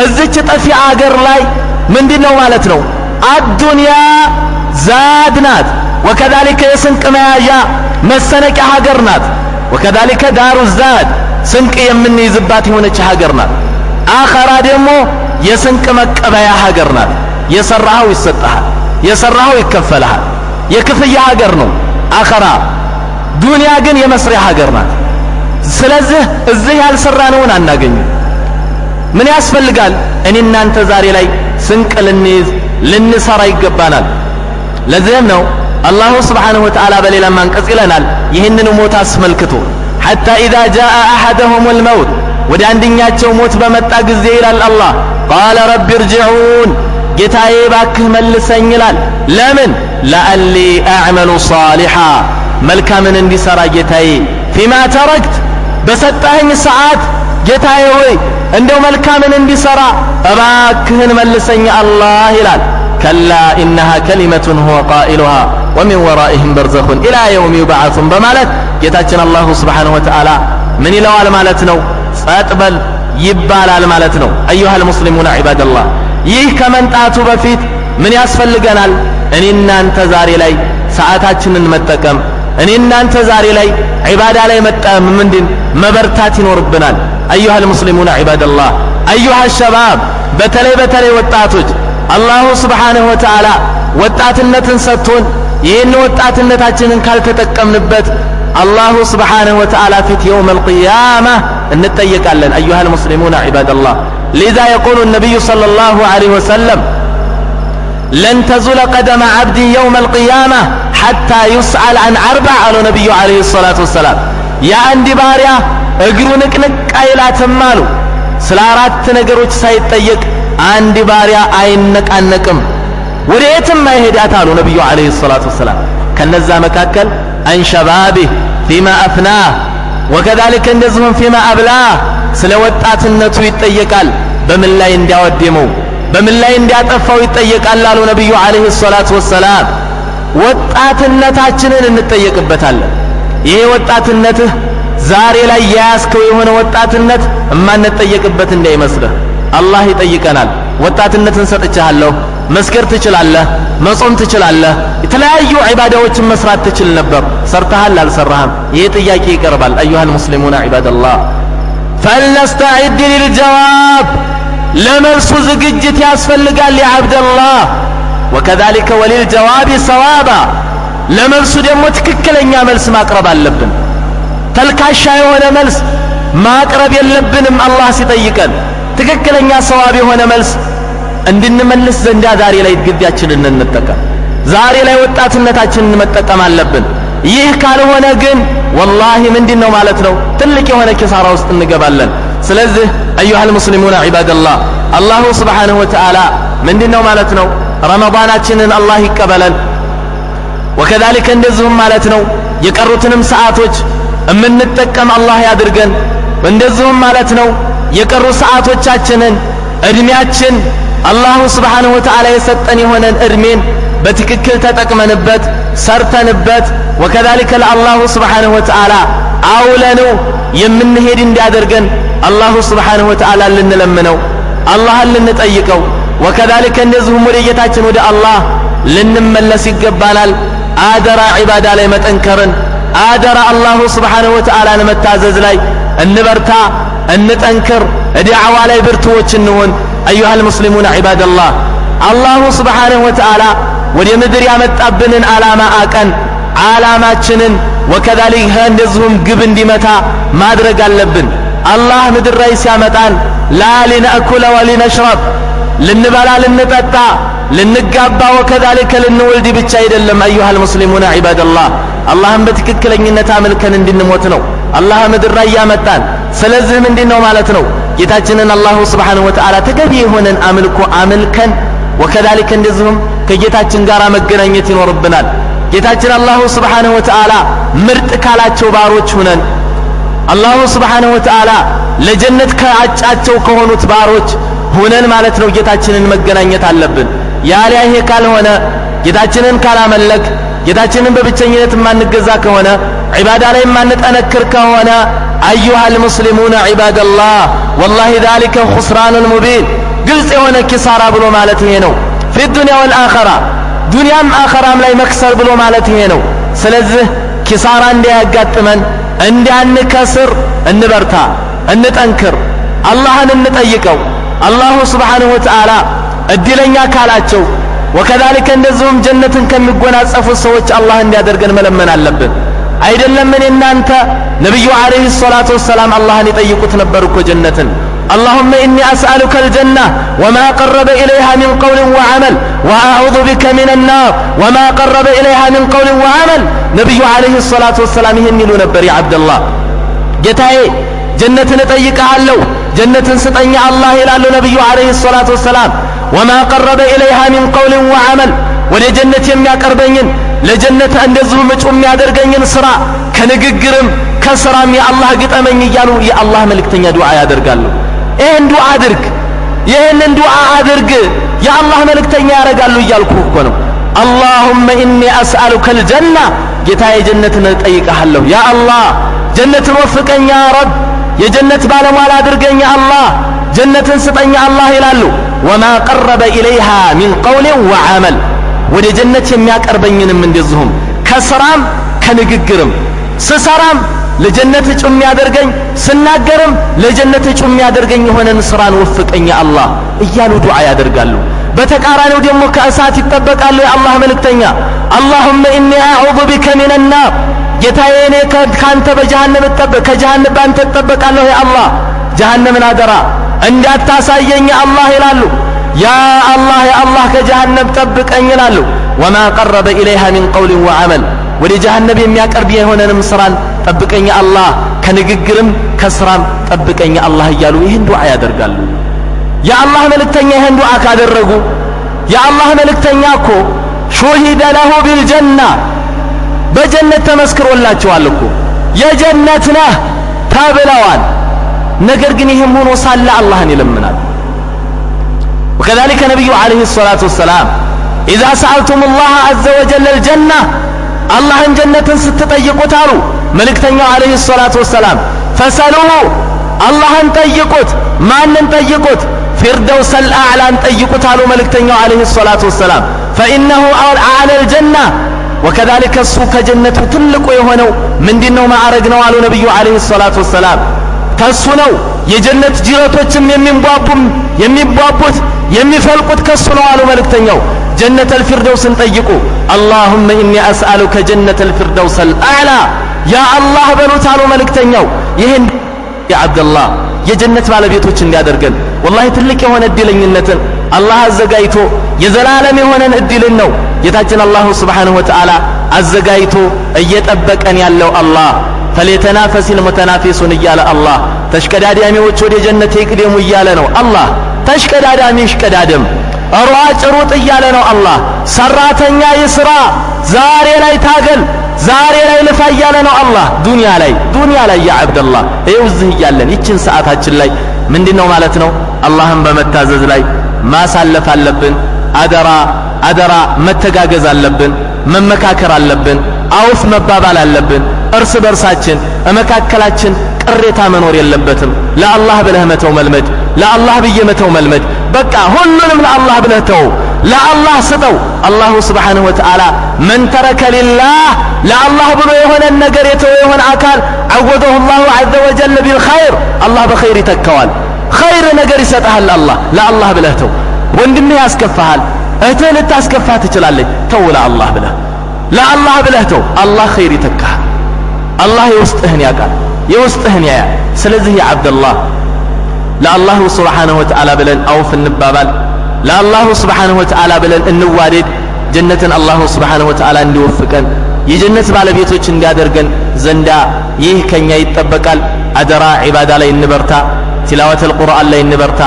እዚች ጠፊ አገር ላይ ምንድነው ማለት ነው الدنيا زادنات وكذلك የስንቅ መያዣ መሰነቂያ ሀገር ናት وكذلك دار الزاد ስንቅ የምንይዝባት የሆነች ሀገር ናት አኺራ ደግሞ የስንቅ መቀበያ ሀገር ናት የሰራው ይሰጣል የሰራው ይከፈልሃል የክፍያ ሀገር ነው አኺራ ዱንያ ግን የመስሪያ ሀገር ናት ስለዚህ እዚህ ያልሰራነውን አናገኝም ምን ያስፈልጋል እኔ እናንተ ዛሬ ላይ ስንቅ ልንይዝ ልንሰራ ይገባናል ለዚህም ነው አላሁ Subhanahu Wa Ta'ala በሌላ አንቀጽ ይለናል ይህንን ሞት አስመልክቶ حتى إذا جاء أحدهم الموت ወደ አንደኛቸው ሞት በመጣ ጊዜ ይላል አላህ قال رب ارجعون ጌታዬ ባክህ መልሰኝ ይላል ለምን لعلي أعمل صالحا መልካምን እንዲሰራ ጌታዬ فيما تركت በሰጠኸኝ ሰዓት ጌታዬ ሆይ እንደው መልካምን እንዲሰራ እባክህን መልሰኝ አላህ ይላል كلا إنها كلمة هو قائلها ومن ورائهم برزخ إلى يوم يبعثون በማለት ጌታችን አላሁ Subhanahu Wa Ta'ala ምን ይለዋል ማለት ነው ጸጥበል ይባላል ማለት ነው أيها المسلمون عباد الله ይህ ከመንጣቱ በፊት ምን ያስፈልገናል እኔ እናንተ ዛሬ ላይ ሰዓታችንን መጠቀም እኔ እናንተ ዛሬ ላይ ዒባዳ ላይ መጣም ምንድን መበርታት ይኖርብናል أيها المسلمون عباد الله أيها الشباب በተለይ ወጣቶች አላሁ Subhanahu Wa Ta'ala ወጣትነትን ሰጥቶን ይህን ወጣትነታችንን ካልተጠቀምንበት አላሁ Subhanahu Wa Ta'ala ፊት يوم القيامة እንጠየቃለን أيها المسلمون عباد الله لذا يقول النبي صلى الله عليه وسلم لن تزول قدم عبد يوم القيامة حتى يسأل عن أربع على النبي عليه الصلاة والسلام يا عندي باريا እግሩ ንቅንቅ አይላትም አሉ ስለ አራት ነገሮች ሳይጠየቅ አንድ ባሪያ አይነቃነቅም ወዴትም አይሄዳት አሉ ነብዩ አለይሂ ሰላቱ ወሰለም ከነዛ መካከል አንሸባቢ فيما أفناه وكذلك እንደዚሁም فيما أبلاه ስለ ወጣትነቱ ይጠየቃል በምን ላይ እንዲያወደመው በምን ላይ እንዲያጠፋው ይጠየቃል አሉ ነብዩ አለይሂ ሰላቱ ወሰለም ወጣትነታችንን እንጠየቅበታለን ይሄ ወጣትነትህ ዛሬ ላይ ያስከው የሆነ ወጣትነት እማንጠየቅበት እንዳይመስልህ አላህ ይጠይቀናል ወጣትነትን ሰጥቻለሁ መስከር ትችላለህ መጾም ትችላለህ የተለያዩ ዒባዳዎችን መስራት ትችል ነበር ሰርተሃል አልሰራህም ይሄ ጥያቄ ይቀርባል أيها المسلمون عباد الله فلنستعد للجواب ለመልሱ ዝግጅት ያስፈልጋል يا عبد الله وكذلك وللجواب صوابا ለመልሱ ደግሞ ትክክለኛ መልስ ማቅረብ አለብን ተልካሻ የሆነ መልስ ማቅረብ የለብንም አላህ ሲጠይቀን ትክክለኛ ሰዋብ የሆነ መልስ እንድንመልስ ዘንዳ ዛሬ ላይ ግዳችንን እንጠቀም ዛሬ ላይ ወጣትነታችንን መጠቀም አለብን ይህ ካልሆነ ግን والله ምንድነው ማለት ነው ትልቅ የሆነ ኪሳራ ውስጥ እንገባለን ስለዚህ أيها المسلمون عباد الله الله سبحانه وتعالى ምንድነው ማለት ነው ረመዳናችንን አላህ ይቀበለን وكذلك እንደዚሁም ማለት ነው የቀሩትንም ሰዓቶች እምንጠቀም አላህ ያድርገን እንደዚሁም ማለት ነው የቀሩ ሰዓቶቻችንን እድሜያችን አላሁ Subhanahu Wa Ta'ala የሰጠን የሆነን እድሜን በትክክል ተጠቅመንበት ሰርተንበት وكذلك ለአላሁ Subhanahu Wa Ta'ala አውለነው የምንሄድ እንዲያደርገን አላሁ Subhanahu Wa Ta'ala ልንለምነው አላህን ልንጠይቀው وكذلك እንደዚሁም ወደ ጌታችን ወደ አላህ ልንመለስ ይገባናል አደራ ዒባዳ ላይ መጠንከርን አደራ አላሁ ስብሓንሁ ወተዓላን መታዘዝ ላይ እንበርታ፣ እንጠንክር፣ ዳዕዋ ላይ ብርቱዎች እንሆን። አዩሃ ልሙስሊሙን ዒባደላህ አላሁ ስብሓንሁ ወተዓላ ወደ ምድር ያመጣብንን ዓላማ አቀን ዓላማችንን ወከዛሊክ እንደዚሁም ግብ እንዲመታ ማድረግ አለብን። አላህ ምድር ላይ ሲያመጣን ላ ሊነእኩለ ወሊነሽረብ ልንበላ ልንጠጣ ልንጋባ ወከዛሊከ ልንወልድ ብቻ አይደለም። አዩሃ ልሙስሊሙን ዒባደላህ አላህን በትክክለኝነት አምልከን እንድንሞት ነው አላህ ምድር ላይ ያመጣን። ስለዚህ ምንድነው ማለት ነው ጌታችንን አላሁ ስብሓንሁ ወተዓላ ተገቢ የሆነን አምልኮ አምልከን ወከዛሊከ እንደዚሁም ከጌታችን ጋር መገናኘት ይኖርብናል። ጌታችን አላሁ ስብሓንሁ ወተዓላ ምርጥ ካላቸው ባሮች ሁነን አላሁ ስብሓንሁ ወተዓላ ለጀነት ከአጫቸው ከሆኑት ባሮች ሁነን ማለት ነው ጌታችንን መገናኘት አለብን። ያሊያ ይሄ ካልሆነ ጌታችንን ካላመለክ ጌታችንን በብቸኝነት ማንገዛ ከሆነ ዒባዳ ላይ ማንጠነክር ከሆነ አዩሃ ልሙስሊሙን ዒባደላህ ወላሂ ዛሊከ ኹስራኑን ሙቢን ግልጽ የሆነ ኪሳራ ብሎ ማለት ይሄ ነው። ፊ ዱንያ ወልአኸራ ዱንያም አኸራም ላይ መክሰር ብሎ ማለት ይሄ ነው። ስለዚህ ኪሳራ እንዳያጋጥመን እንዳንከስር እንበርታ፣ እንጠንክር፣ አላህን እንጠይቀው። አላሁ ስብሓንሁ ወተዓላ እድለኛ ካላቸው ወከዛሊከ እንደዚሁም ጀነትን ከሚጎናጸፉት ሰዎች አላህ እንዲያደርገን መለመን አለብን። አይደለም እኔ እናንተ ነቢዩ ዓለይሂ ሰላቱ ወሰላም አላህን ይጠይቁት ነበር እኮ ጀነትን። اللهم إني أسألك الجنة وما قرب إليها من قول وعمل وأعوذ بك من النار وما قرب إليها من قول وعمل نبي عليه الصلاة والسلام يهنلو نبر يا عبد الله جتاي جنة نطيق علو جنة سطني الله إلى نبي عليه الصلاة والسلام وما قرب إليها من قول وعمل ولي جنة يمي قربين لجنة እንደዚሁ መጮም ያደርገኝን ስራ ከንግግርም ከስራም ያ አላህ ግጠመኝ እያሉ ያ አላህ መልእክተኛ ዱዓ ያደርጋሉ። ይሄን ዱዓ አድርግ፣ ይሄንን ዱዓ አድርግ ያ አላህ መልእክተኛ ያደርጋሉ እያልኩ እኮ ነው። اللهم إني أسألك الجنة ጌታዬ ጀነትን እጠይቅሃለሁ ያ አላህ ጀነትን ወፍቀኝ ያ ረብ የጀነት ባለሟል አድርገኝ ያ አላህ ጀነትን ስጠኝ አላህ ይላሉ። وما قرب إليها من قول وعمل ወደ ጀነት የሚያቀርበኝንም እንደዚሁም ከስራም ከንግግርም ስሰራም ለጀነት እጩ የሚያደርገኝ ስናገርም ለጀነት እጩ የሚያደርገኝ የሆነን ስራን ወፍቀኝ አላህ እያሉ ዱዓ ያደርጋሉ። በተቃራኒው ደግሞ ከእሳት ይጠበቃሉ የአላህ መልእክተኛ اللهم إني أعوذ بك من النار ጌታዬ እኔ ካንተ በጀሃነም ከጀሃነም ባንተ እጠበቃለሁ ያ አላህ ጀሃነምን አደራ እንዳታሳየኝ አላህ ይላሉ። يا الله يا الله كجهنم طبقኝ ይላሉ። وما قرب إليها من قول وعمل ወደ ጀሃነም የሚያቀርብ የሆነንም ስራን ጠብቀኝ አላህ ከንግግርም ከስራም ጠብቀኝ አላህ እያሉ ይህን ዱዓ ያደርጋሉ። የአላህ መልእክተኛ ይህን ዱዓ ካደረጉ የአላህ መልእክተኛ እኮ ሹሂደ ለሁ ቢልጀና በጀነት ተመስክሮላቸዋል እኮ የጀነት ነህ ተብለዋል። ነገር ግን ይህም ሆኖ ሳለ አላህን ይለምናል። وكذلك نبي عليه الصلاة والسلام إذا سألتم الله عز وجل الجنة الله ان جنة ستطيقوا تارو ملكتنيو عليه الصلاة والسلام فسألوه الله ان طيقوت ما ان طيقوت فردوس الأعلى ان طيقوا تارو ملكتنيو عليه الصلاة والسلام فإنه أعلى الجنة وكذلك السوك جنة تلقوا يهونو من دينو ما عرقنو على نبي عليه الصلاة والسلام كسنو የጀነት ጅረቶችም የሚቧቡት የሚፈልቁት ከሱ ነው አሉ መልእክተኛው። ጀነት الفردوسን ጠይቁ اللهم إني أسألك جنة الفردوس الأعلى يا الله በሉት አሉ መልእክተኛው። ይሄን ያ አብደላህ የጀነት ባለቤቶች እንዲያደርገን ወላሂ ትልቅ የሆነ እድለኝነትን አላህ አዘጋጅቶ የዘላለም የሆነን እድልን ነው ጌታችን አላሁ ሱብሓነሁ ወተዓላ አዘጋጅቶ እየጠበቀን ያለው አላህ فليتنافس المتنافسون እያለ አላህ ተሽቀዳዳሚዎች ወደ ጀነት ይቅደሙ እያለ ነው አላህ። ተሽቀዳዳሚ ይሽቀዳደም፣ ሯጭ ሩጥ እያለ ነው አላህ። ሰራተኛ ይስራ፣ ዛሬ ላይ ታገል፣ ዛሬ ላይ ልፋ እያለ ነው አላህ። ዱንያ ላይ ያ አብደላህ ይኸው እዚህ እያለን ይችን ሰዓታችን ላይ ምንድነው ማለት ነው አላህን በመታዘዝ ላይ ማሳለፍ አለብን። አደራ መተጋገዝ አለብን፣ መመካከር አለብን፣ አውፍ መባባል አለብን። እርስ በርሳችን መካከላችን ቅሬታ መኖር የለበትም። ለአላህ ብለህ መተው መልመድ፣ ለአላህ ብዬ መተው መልመድ። በቃ ሁሉንም ለአላህ ብለህ ተው፣ ለአላህ ስጠው። አላሁ ስብሓንሁ ወተዓላ መን ተረከ ሊላህ ለአላህ ብሎ የሆነን ነገር የተወ የሆነ አካል عوضه الله عز وجل بالخير الله بخير ይተካዋል خير ነገር ይሰጣል አላህ ለአላህ ብለህ ተው ወንድምህ ያስከፋሃል እህትህ ልታስከፋ ትችላለች ተው ለአላህ ብለህ ለአላህ ብለህ ተው አላህ خير ይተካሃል አላህ የውስጥህን ያውቃል የውስጥህን ያያል ስለዚህ ያ አብደላህ ለአላህ Subhanahu Wa Ta'ala ብለን አውፍ እንባባል ለአላህ Subhanahu Wa Ta'ala ብለን እንዋደድ ጀነትን አላህ Subhanahu Wa Ta'ala እንዲወፍቀን የጀነት ባለቤቶች እንዲያደርገን ዘንዳ ይህ ከኛ ይጠበቃል አደራ ዒባዳ ላይ እንበርታ ቲላወተል ቁርአን ላይ እንበርታ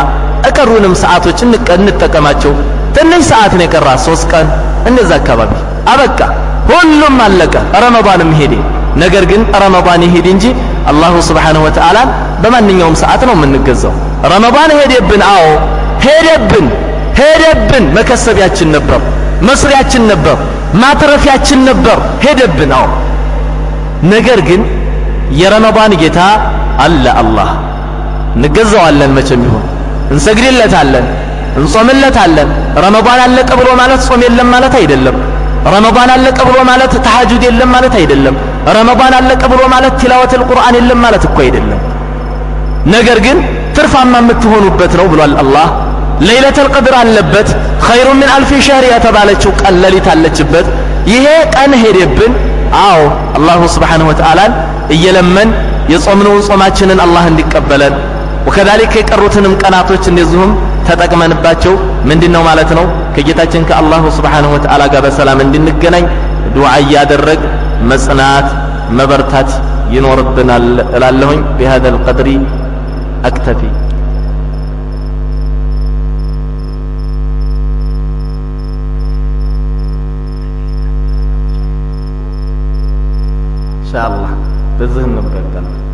እቀሩንም ሰዓቶች እንጠቀማቸው ትንሽ ሰዓት ነው የቀራ 3 ቀን እንደዛ አካባቢ አበቃ ሁሉም አለቀ ረመዳንም ሄደ ነገር ግን ረመዳን ይሄድ እንጂ አላህ Subhanahu Wa Ta'ala በማንኛውም ሰዓት ነው የምንገዛው ረመዳን ሄደብን አዎ ሄደብን መከሰቢያችን ነበር መስሪያችን ነበር ማትረፊያችን ነበር ሄደብን አዎ ነገር ግን የረመዳን ጌታ አለ አላህ እንገዛዋለን መቼም ይሁን እንሰግድለታለን እንጾምለታለን ረመዳን አለቀ ብሎ ማለት ጾም የለም ማለት አይደለም ረመዳን አለቀ ብሎ ማለት ተሐጁድ የለም ማለት አይደለም ረመዳን አለቀ ብሎ ማለት ቲላወተል ቁርአን የለም ማለት እኮ አይደለም ነገር ግን ትርፋማ የምትሆኑበት ነው ብሏል አላህ ለይለተል ቀድር አለበት خير من ألف شهر የተባለችው ቀን ሌሊት አለችበት ይሄ ቀን ሄደብን አዎ አላህ Subhanahu Wa Ta'ala እየለመን የጾምነው ጾማችንን አላህ እንዲቀበለን وكذلك የቀሩትንም ቀናቶች እንደዚሁም ተጠቅመንባቸው ምንድነው ማለት ነው ከጌታችን ከአላህ Subhanahu Wa Ta'ala ጋር በሰላም እንድንገናኝ ዱዓ ያደረግ መጽናት መበርታት ይኖርብናል እላለሁኝ بهذا القدر أكتفي إن شاء الله بزهن نبقى